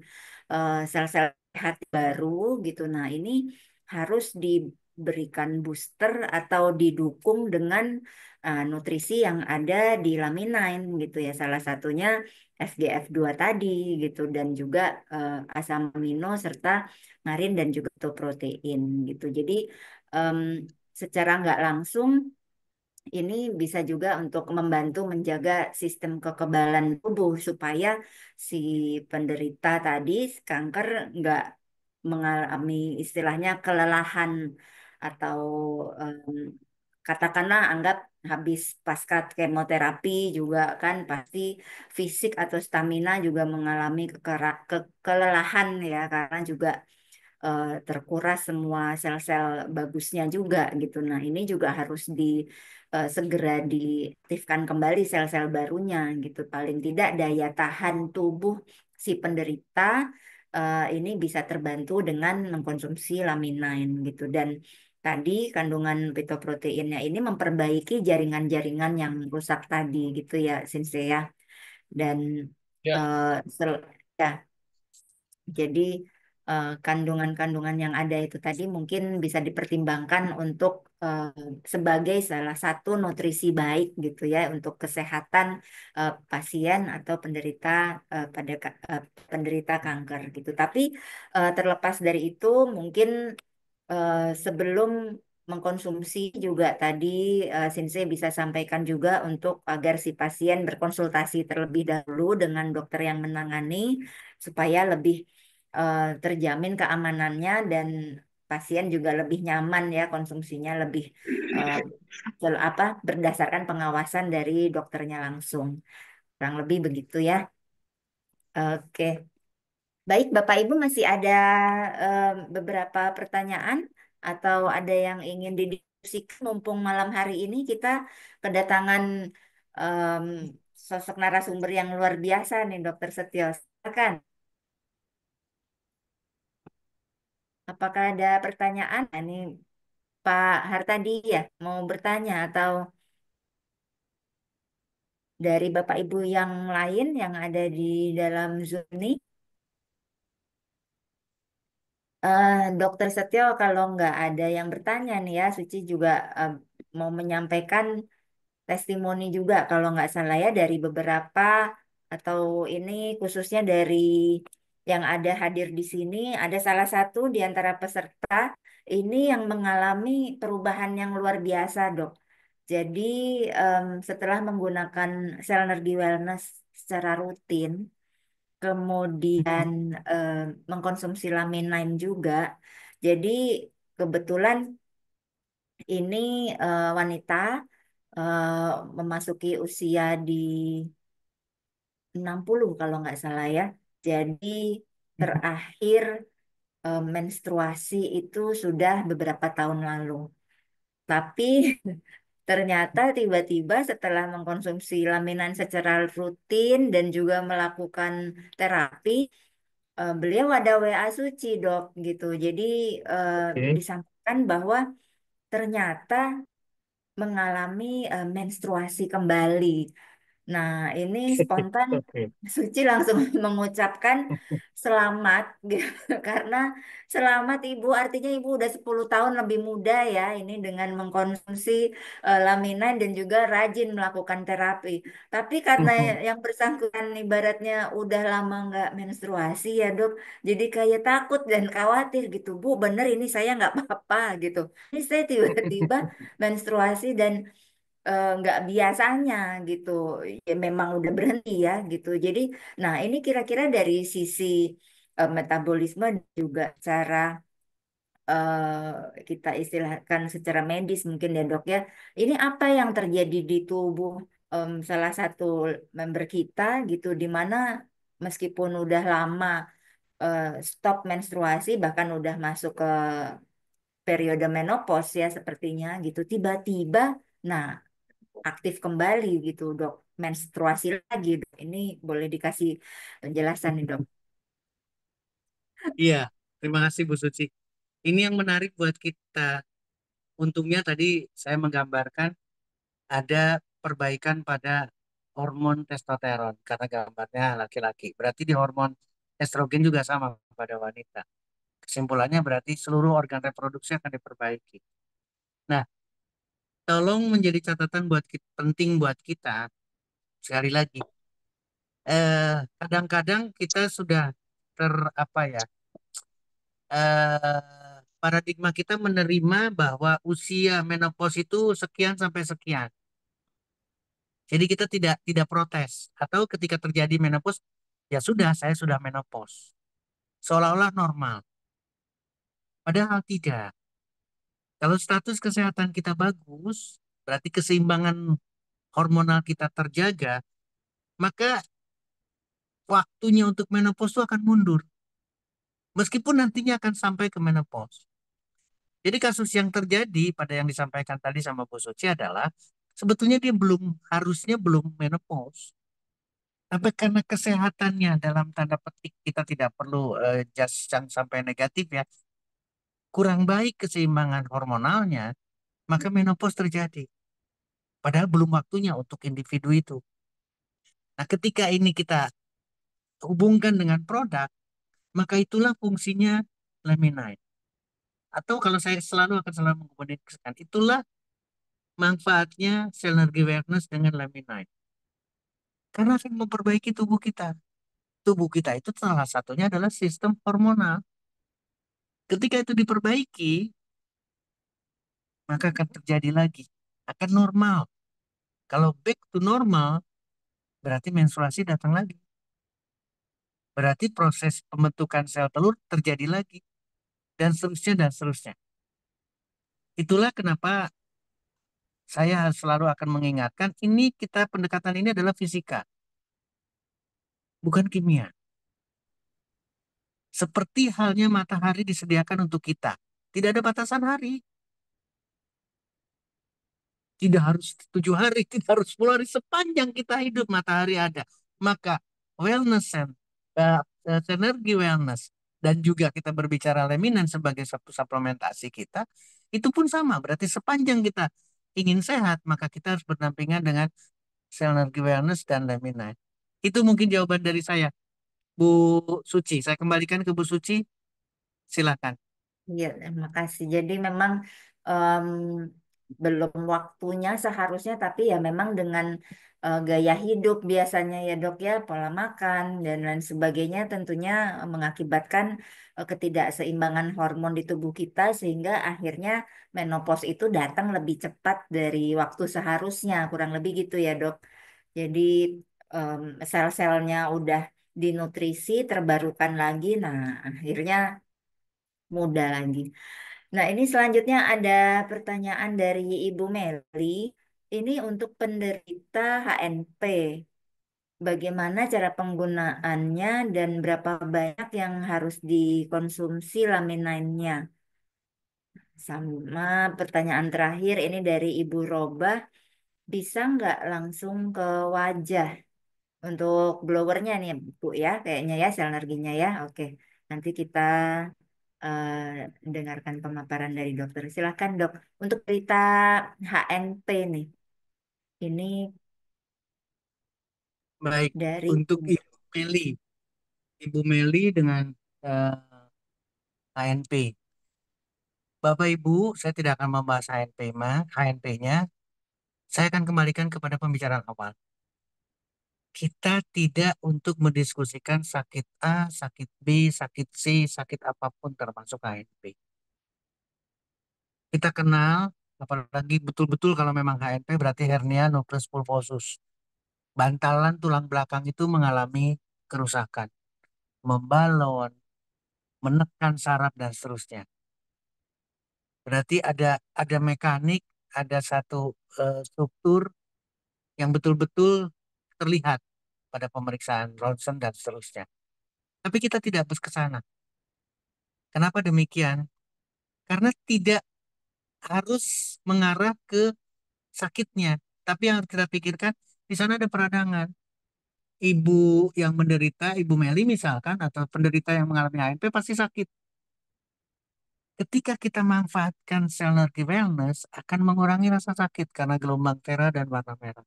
sel-sel sehat baru gitu. Nah, ini harus diberikan booster atau didukung dengan nutrisi yang ada di laminin gitu ya. Salah satunya FGF2 tadi gitu, dan juga asam amino serta marin dan juga protein gitu. Jadi em, secara nggak langsung ini bisa juga untuk membantu menjaga sistem kekebalan tubuh supaya si penderita tadi kanker nggak mengalami istilahnya kelelahan atau em, katakanlah anggap habis pasca kemoterapi juga kan pasti fisik atau stamina juga mengalami kelelahan ya, karena juga terkuras semua sel-sel bagusnya juga gitu. Nah, ini juga harus segera diaktifkan kembali sel-sel barunya gitu. Paling tidak daya tahan tubuh si penderita ini bisa terbantu dengan mengkonsumsi laminin gitu. Dan tadi kandungan pitoproteinnya ini memperbaiki jaringan-jaringan yang rusak tadi gitu ya, Sinse ya. Dan Ya, eh, ya, jadi kandungan-kandungan yang ada itu tadi mungkin bisa dipertimbangkan untuk eh, sebagai salah satu nutrisi baik gitu ya untuk kesehatan pasien atau penderita penderita kanker gitu. Tapi terlepas dari itu mungkin sebelum mengkonsumsi juga tadi Sinse bisa sampaikan juga untuk agar si pasien berkonsultasi terlebih dahulu dengan dokter yang menangani supaya lebih terjamin keamanannya, dan pasien juga lebih nyaman ya konsumsinya lebih eh, berdasarkan pengawasan dari dokternya langsung. Kurang lebih begitu ya. Oke. Baik, Bapak Ibu masih ada beberapa pertanyaan atau ada yang ingin didiskusikan mumpung malam hari ini kita kedatangan em, sosok narasumber yang luar biasa nih, Dokter Setio. Silakan. Apakah ada pertanyaan? Nah, ini Pak Hartadi ya mau bertanya atau dari Bapak Ibu yang lain yang ada di dalam Zoom ini? Dokter Setio, kalau nggak ada yang bertanya nih ya, Suci juga mau menyampaikan testimoni juga kalau nggak salah ya dari beberapa atau ini khususnya dari yang ada hadir di sini, ada salah satu di antara peserta ini yang mengalami perubahan yang luar biasa, Dok. Jadi setelah menggunakan Cell Energy Wellness secara rutin, kemudian eh, mengkonsumsi lamin juga. Jadi kebetulan ini wanita memasuki usia di 60 kalau nggak salah ya. Jadi terakhir menstruasi itu sudah beberapa tahun lalu. Tapi ternyata tiba-tiba setelah mengkonsumsi laminan secara rutin dan juga melakukan terapi, beliau ada WA Suci, Dok, gitu. Jadi Oke. disampaikan bahwa ternyata mengalami menstruasi kembali. Nah, ini spontan Oke. Suci langsung mengucapkan selamat gitu. Karena selamat Ibu artinya Ibu udah 10 tahun lebih muda ya ini dengan mengkonsumsi laminan dan juga rajin melakukan terapi. Tapi karena yang bersangkutan ibaratnya udah lama nggak menstruasi ya Dok, jadi kayak takut dan khawatir gitu. Bu, bener ini saya nggak apa-apa gitu. Ini saya tiba-tiba menstruasi dan nggak biasanya gitu ya memang udah berhenti ya gitu jadi nah ini kira-kira dari sisi metabolisme dan juga cara kita istilahkan secara medis mungkin ya dok ya ini apa yang terjadi di tubuh salah satu member kita gitu di mana meskipun udah lama stop menstruasi bahkan udah masuk ke periode menopause ya sepertinya gitu tiba-tiba nah aktif kembali gitu dok menstruasi lagi dok ini boleh dikasih penjelasan nih dok. Iya, terima kasih Bu Suci. Ini yang menarik buat kita. Untungnya tadi saya menggambarkan ada perbaikan pada hormon testosteron karena gambarnya laki-laki. Berarti di hormon estrogen juga sama pada wanita. Kesimpulannya berarti seluruh organ reproduksi akan diperbaiki. Nah, tolong menjadi catatan buat kita, penting buat kita sekali lagi. Kadang-kadang kita sudah ter apa ya? Paradigma kita menerima bahwa usia menopause itu sekian sampai sekian. Jadi kita tidak protes atau ketika terjadi menopause ya sudah saya sudah menopause. Seolah-olah normal. Padahal tidak. Kalau status kesehatan kita bagus, berarti keseimbangan hormonal kita terjaga, maka waktunya untuk menopause itu akan mundur. Meskipun nantinya akan sampai ke menopause. Jadi kasus yang terjadi pada yang disampaikan tadi sama Bu Suci adalah sebetulnya dia harusnya belum menopause. Tapi karena kesehatannya dalam tanda petik kita tidak perlu just yang sampai negatif ya, kurang baik keseimbangan hormonalnya, maka menopause terjadi. Padahal belum waktunya untuk individu itu. Nah, ketika ini kita hubungkan dengan produk, maka itulah fungsinya Lemonade. Atau kalau saya selalu mengkomunikasikan, itulah manfaatnya Synergy Wellness dengan Lemonade. Karena akan memperbaiki tubuh kita. Tubuh kita itu salah satunya adalah sistem hormonal. Ketika itu diperbaiki, maka akan terjadi lagi. Akan normal. Kalau back to normal, berarti menstruasi datang lagi. Berarti proses pembentukan sel telur terjadi lagi. Dan seterusnya, dan seterusnya. Itulah kenapa saya selalu akan mengingatkan, ini kita pendekatan ini adalah fisika, bukan kimia. Seperti halnya matahari disediakan untuk kita. Tidak ada batasan hari. Tidak harus 7 hari, tidak harus 10 hari. Sepanjang kita hidup, matahari ada. Maka wellness energi wellness, dan juga kita berbicara leminan sebagai satu suplementasi kita, Itu pun sama, berarti sepanjang kita ingin sehat, maka kita harus berdampingan dengan Selnergy Wellness dan Lemina. Itu mungkin jawaban dari saya, Bu Suci. Saya kembalikan ke Bu Suci, silakan. Iya, terima kasih. Jadi memang em, belum waktunya seharusnya, tapi ya memang dengan gaya hidup biasanya ya dok ya, pola makan dan lain sebagainya tentunya mengakibatkan ketidakseimbangan hormon di tubuh kita sehingga akhirnya menopause itu datang lebih cepat dari waktu seharusnya, kurang lebih gitu ya dok. Jadi em, sel-selnya udah dinutrisi, terbarukan lagi, nah akhirnya muda lagi. Nah, ini selanjutnya ada pertanyaan dari Ibu Meli. Ini untuk penderita HNP. Bagaimana cara penggunaannya dan berapa banyak yang harus dikonsumsi laminainnya? Sama pertanyaan terakhir ini dari Ibu Roba. Bisa nggak langsung ke wajah untuk blowernya nih Bu ya? Kayaknya ya sel energinya ya. Oke, nanti kita dengarkan pemaparan dari dokter. Silakan dok. Untuk berita HNP nih, ini Baik, dari untuk Meli, Ibu Meli dengan eh, HNP. Bapak Ibu, saya tidak akan membahas HNP-nya. Saya akan kembalikan kepada pembicaraan awal. Kita tidak untuk mendiskusikan sakit A, sakit B, sakit C, sakit apapun termasuk HNP. Kita kenal, apalagi betul-betul kalau memang HNP berarti hernia nucleus pulposus. Bantalan tulang belakang itu mengalami kerusakan, membalon, menekan saraf dan seterusnya. Berarti ada mekanik, ada satu struktur yang betul-betul terlihat pada pemeriksaan ronsen dan seterusnya. Tapi kita tidak bus ke sana. Kenapa demikian? Karena tidak harus mengarah ke sakitnya, tapi yang harus kita pikirkan di sana ada peradangan. Ibu yang menderita, Ibu Meli misalkan, atau penderita yang mengalami HNP pasti sakit. Ketika kita manfaatkan sel Nergy Wellness, akan mengurangi rasa sakit karena gelombang merah dan warna merah.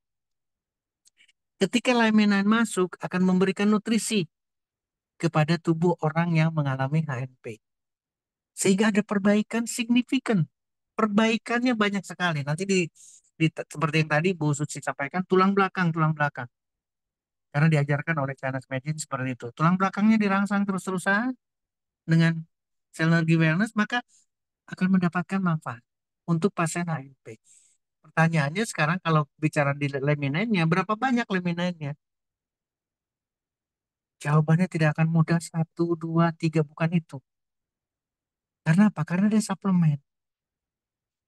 Ketika laminain masuk, akan memberikan nutrisi kepada tubuh orang yang mengalami HNP. Sehingga ada perbaikan signifikan. Perbaikannya banyak sekali. Nanti seperti yang tadi Bu Suci sampaikan, tulang belakang. Karena diajarkan oleh Chinese Medicine seperti itu. Tulang belakangnya dirangsang terus-terusan dengan sel Nergy Wellness, maka akan mendapatkan manfaat untuk pasien HNP. Pertanyaannya sekarang kalau bicara di laminanya, berapa banyak laminanya? Jawabannya tidak akan mudah, satu, dua, tiga, bukan itu. Karena apa? Karena dia suplemen.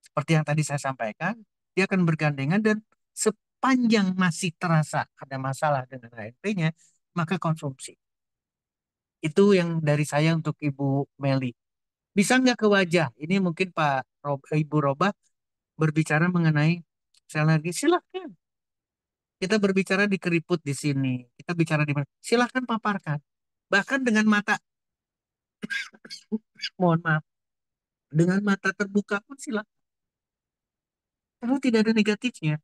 Seperti yang tadi saya sampaikan, dia akan bergandengan dan sepanjang masih terasa ada masalah dengan HNP-nya, maka konsumsi. Itu yang dari saya untuk Ibu Meli. Bisa nggak ke wajah? Ini mungkin Ibu Roba berbicara mengenai sel alergi. Silahkan. Kita berbicara di keriput di sini. Kita bicara di mana. Silahkan paparkan. Bahkan dengan mata, mohon maaf, dengan mata terbuka pun silahkan. Karena tidak ada negatifnya.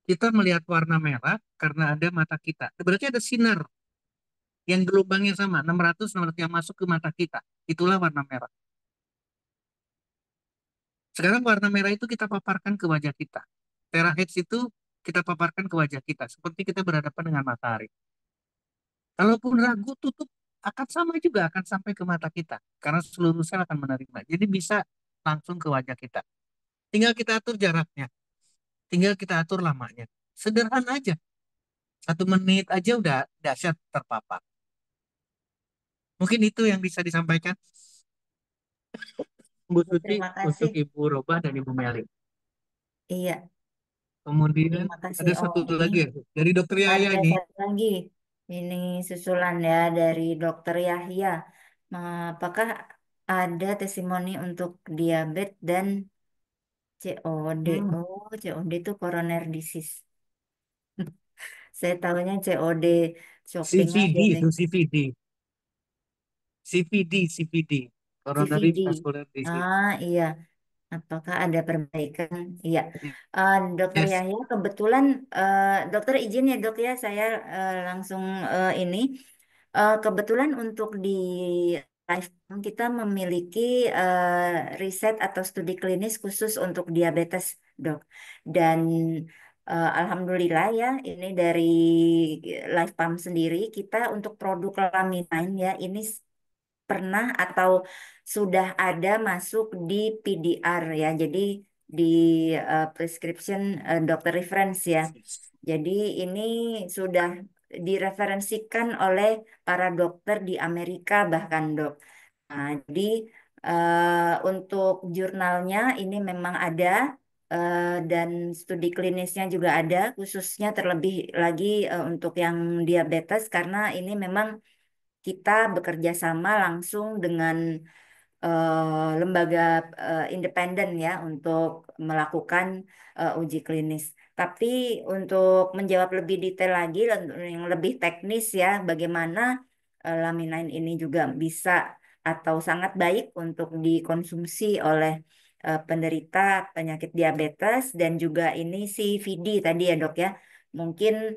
Kita melihat warna merah karena ada mata kita. Berarti ada sinar yang gelombangnya sama, 600 yang masuk ke mata kita. Itulah warna merah. Sekarang warna merah itu kita paparkan ke wajah kita. Terahertz itu kita paparkan ke wajah kita. Seperti kita berhadapan dengan matahari. Kalaupun ragu, tutup akan sama juga, akan sampai ke mata kita. Karena seluruh sel akan menerima. Jadi bisa langsung ke wajah kita. Tinggal kita atur jaraknya. Tinggal kita atur lamanya. Sederhana aja. 1 menit aja udah dahsyat terpapar. Mungkin itu yang bisa disampaikan Bu Suci terima untuk kasih. Ibu Roba dan Ibu Meli. Iya, Kemudian terima kasih. ada Oh, satu ini lagi ya, dari Dokter Yahya ada ini. satu lagi. Ini susulan ya dari Dokter Yahya. Apakah ada testimoni untuk diabetes dan COD? Hmm, Oh, COD itu coroner disease. Saya tahunya COD shopping CVD aja nih. itu CVD. CVD. coronary CVD. vascular disease. Ah, iya. Apakah ada perbaikan? Iya. Dokter Yes. Yahya, kebetulan dokter izin ya dok ya, saya langsung ini. Kebetulan untuk di Lifetime kita memiliki riset atau studi klinis khusus untuk diabetes dok. Dan alhamdulillah ya, ini dari Lifetime sendiri kita untuk produk Laminin ya, ini pernah atau sudah ada masuk di PDR ya. Jadi di prescription dokter reference ya. Jadi ini sudah direferensikan oleh para dokter di Amerika bahkan dok. Nah, jadi untuk jurnalnya ini memang ada dan studi klinisnya juga ada, khususnya terlebih lagi untuk yang diabetes karena ini memang kita bekerja sama langsung dengan lembaga independen ya untuk melakukan uji klinis. Tapi untuk menjawab lebih detail lagi, yang lebih teknis ya, bagaimana laminin ini juga bisa atau sangat baik untuk dikonsumsi oleh penderita penyakit diabetes dan juga ini CVD tadi ya dok ya. Mungkin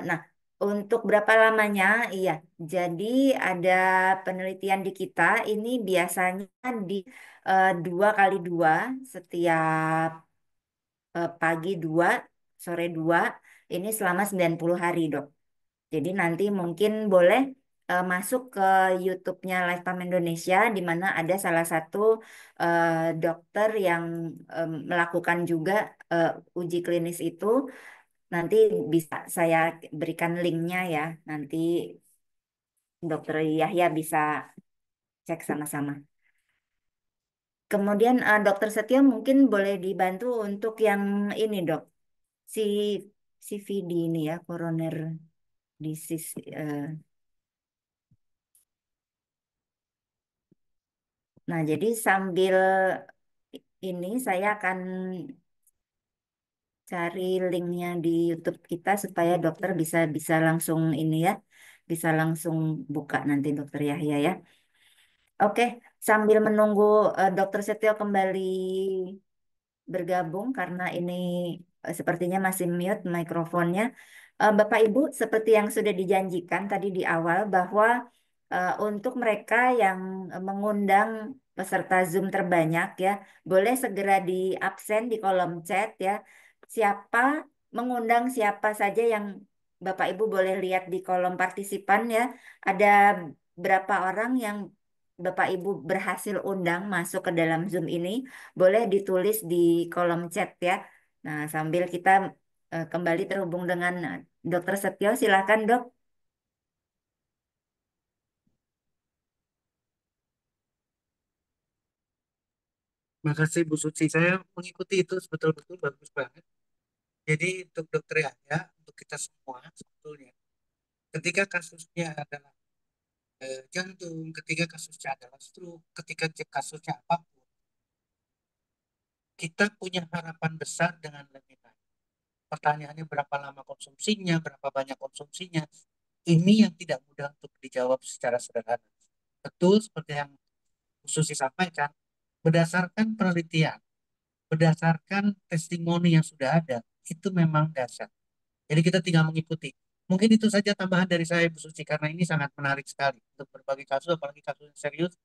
nah, untuk berapa lamanya? Iya, jadi ada penelitian di kita ini biasanya di 2 kali 2 setiap pagi 2, sore 2, ini selama 90 hari dok. Jadi nanti mungkin boleh masuk ke YouTube-nya Lifetime Indonesia di mana ada salah satu eh, dokter yang melakukan juga uji klinis itu. Nanti bisa saya berikan linknya ya. Nanti Dokter Yahya bisa cek sama-sama. Kemudian Dokter Setio mungkin boleh dibantu untuk yang ini dok, si CVD ini ya, coroner disease. Nah, jadi sambil ini saya akan cari linknya di YouTube kita supaya dokter bisa bisa langsung ini ya, bisa langsung buka nanti Dokter Yahya ya. Oke, sambil menunggu Dokter Setio kembali bergabung karena ini sepertinya masih mute mikrofonnya. Bapak Ibu, seperti yang sudah dijanjikan tadi di awal bahwa untuk mereka yang mengundang peserta Zoom terbanyak ya, boleh segera di absen di kolom chat ya. Siapa mengundang siapa saja yang Bapak Ibu boleh lihat di kolom partisipan ya. Ada berapa orang yang Bapak Ibu berhasil undang masuk ke dalam Zoom ini boleh ditulis di kolom chat ya. Nah, sambil kita kembali terhubung dengan Dokter Setio, silakan dok. Makasih Bu Suci. Saya mengikuti itu betul-betul bagus banget. Jadi untuk dokter Yahya, untuk kita semua sebetulnya, ketika kasusnya adalah jantung, ketika kasusnya adalah stroke, ketika kasusnya apapun, kita punya harapan besar dengan lemina. Pertanyaannya berapa lama konsumsinya, berapa banyak konsumsinya. Ini yang tidak mudah untuk dijawab secara sederhana. Betul seperti yang Bu Susi sampaikan, berdasarkan penelitian, berdasarkan testimoni yang sudah ada, itu memang dasar. Jadi kita tinggal mengikuti. Mungkin itu saja tambahan dari saya, Bu Suci, karena ini sangat menarik sekali untuk berbagai kasus, apalagi kasus yang serius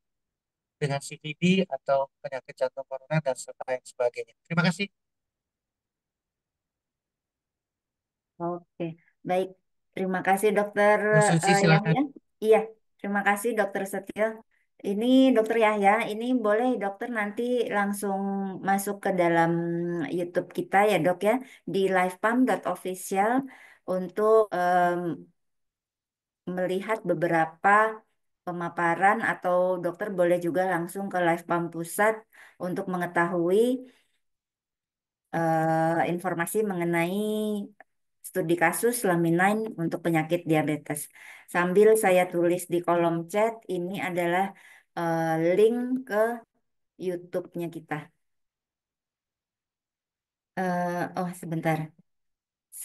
dengan CVD atau penyakit jantung koroner dan serta lain sebagainya. Terima kasih, Oke, baik. Terima kasih Dokter Bu Suci, silakan. Yahya. Iya, terima kasih Dokter Setio. Ini Dokter Yahya, ini boleh dokter nanti langsung masuk ke dalam YouTube kita ya dok ya di livepump.official untuk melihat beberapa pemaparan atau dokter boleh juga langsung ke Livepump Pusat untuk mengetahui informasi mengenai studi kasus Laminin untuk penyakit diabetes. Sambil saya tulis di kolom chat, ini adalah link ke YouTube-nya kita. Oh, sebentar.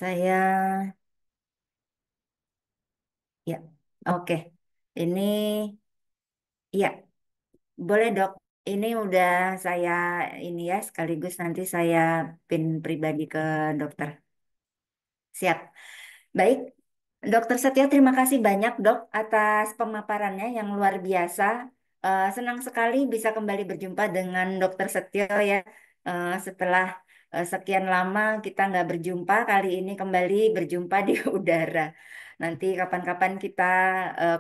Saya, ya, oke. Ini Iya, boleh dok. Ini udah saya ini ya sekaligus nanti saya pin pribadi ke dokter. Siap. Baik, Dokter Setio, terima kasih banyak dok atas pemaparannya yang luar biasa. Senang sekali bisa kembali berjumpa dengan Dokter Setio ya. Setelah sekian lama kita nggak berjumpa, kali ini kembali berjumpa di udara. Nanti kapan-kapan kita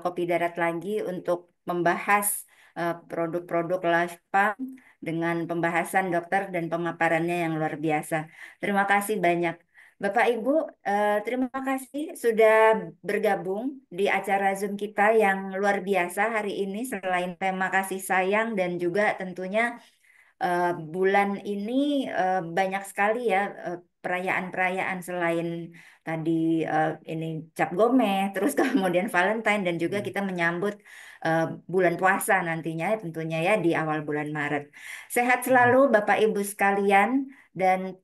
kopi darat lagi untuk membahas produk-produk Life Farm dengan pembahasan dokter dan pemaparannya yang luar biasa. Terima kasih banyak. Bapak Ibu, terima kasih sudah bergabung di acara Zoom kita yang luar biasa hari ini. Selain tema kasih sayang dan juga tentunya bulan ini banyak sekali ya perayaan-perayaan selain tadi ini Cap Gomeh, terus kemudian Valentine dan juga kita menyambut eh, bulan puasa nantinya tentunya ya di awal bulan Maret. Sehat selalu Bapak Ibu sekalian dan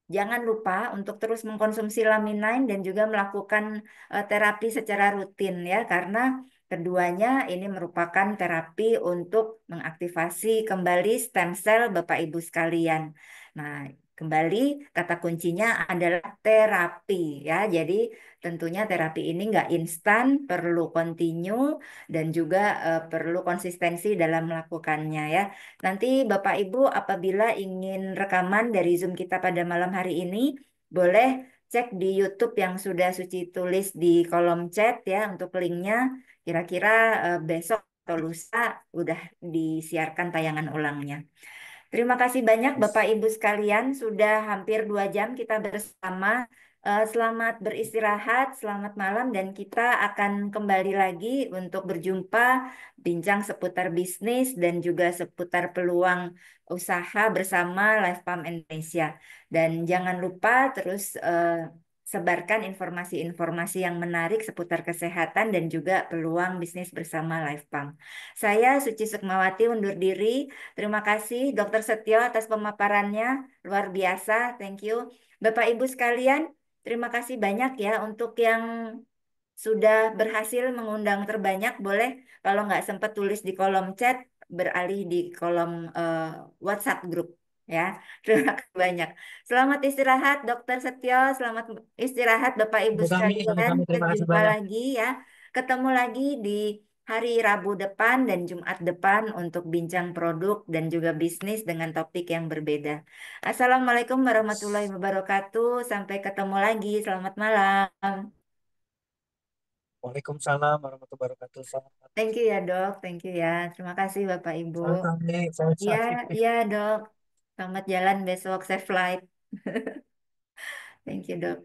jangan lupa untuk terus mengkonsumsi laminain dan juga melakukan terapi secara rutin ya, karena keduanya ini merupakan terapi untuk mengaktifasi kembali stem sel Bapak Ibu sekalian. Nah, kembali kata kuncinya adalah terapi ya. Jadi tentunya terapi ini nggak instan, perlu continue dan juga perlu konsistensi dalam melakukannya ya. Nanti Bapak Ibu apabila ingin rekaman dari Zoom kita pada malam hari ini, boleh cek di YouTube yang sudah Suci tulis di kolom chat ya untuk linknya. Kira-kira besok atau lusa udah disiarkan tayangan ulangnya. Terima kasih banyak Bapak Yes. Ibu sekalian, sudah hampir 2 jam kita bersama. Selamat beristirahat, selamat malam, dan kita akan kembali lagi untuk berjumpa, bincang seputar bisnis dan juga seputar peluang usaha bersama Life Farm Indonesia. Dan jangan lupa terus sebarkan informasi-informasi yang menarik seputar kesehatan dan juga peluang bisnis bersama Life Farm. Saya Suci Sukmawati undur diri. Terima kasih Dokter Setio atas pemaparannya, luar biasa, thank you. Bapak Ibu sekalian, terima kasih banyak ya untuk yang sudah berhasil mengundang terbanyak. Boleh kalau nggak sempat tulis di kolom chat, beralih di kolom WhatsApp grup ya. Terima kasih banyak. Selamat istirahat Dokter Setio, selamat istirahat Bapak Ibu sekalian. Sama-sama. Kita Terima kasih jumpa banyak. lagi ya. Ketemu lagi di hari Rabu depan dan Jumat depan untuk bincang produk dan juga bisnis dengan topik yang berbeda. Assalamualaikum warahmatullahi wabarakatuh. Sampai ketemu lagi. Selamat malam. Waalaikumsalam warahmatullahi wabarakatuh. Selamat Thank you ya dok, thank you ya. Terima kasih Bapak Ibu. sampai saya Iya, sakit. iya dok. Selamat jalan besok, safe flight. Thank you dok.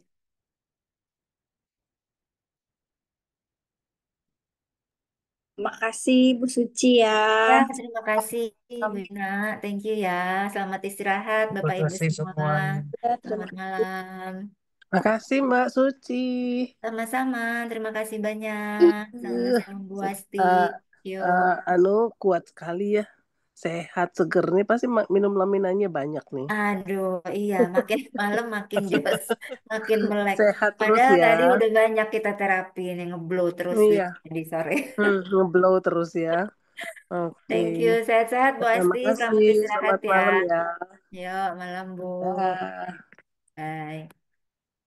Makasih Bu Suci ya. Ya, terima kasih Bu Ina. Thank you ya. Selamat istirahat Terima Bapak Ibu kasih semua. semuanya. Ya, terima Selamat kasih. malam. Makasih Mbak Suci. Sama-sama. Terima kasih banyak. Eh, Sama-sama Bu Asti. eh, Yuk. anu kuat sekali ya. Sehat seger nih pasti minum laminanya banyak nih. Aduh, iya, makin malam makin jos, makin melek. Sehat terus Padahal ya. tadi udah banyak kita terapi nih, ngeblow terus Iya, di sore. ngeblow terus ya. Oke. Thank you, sehat-sehat Bu Terima Asti, kasih. selamat istirahat Selamat ya. malam ya. Yuk, malam Bu. Dah. Bye.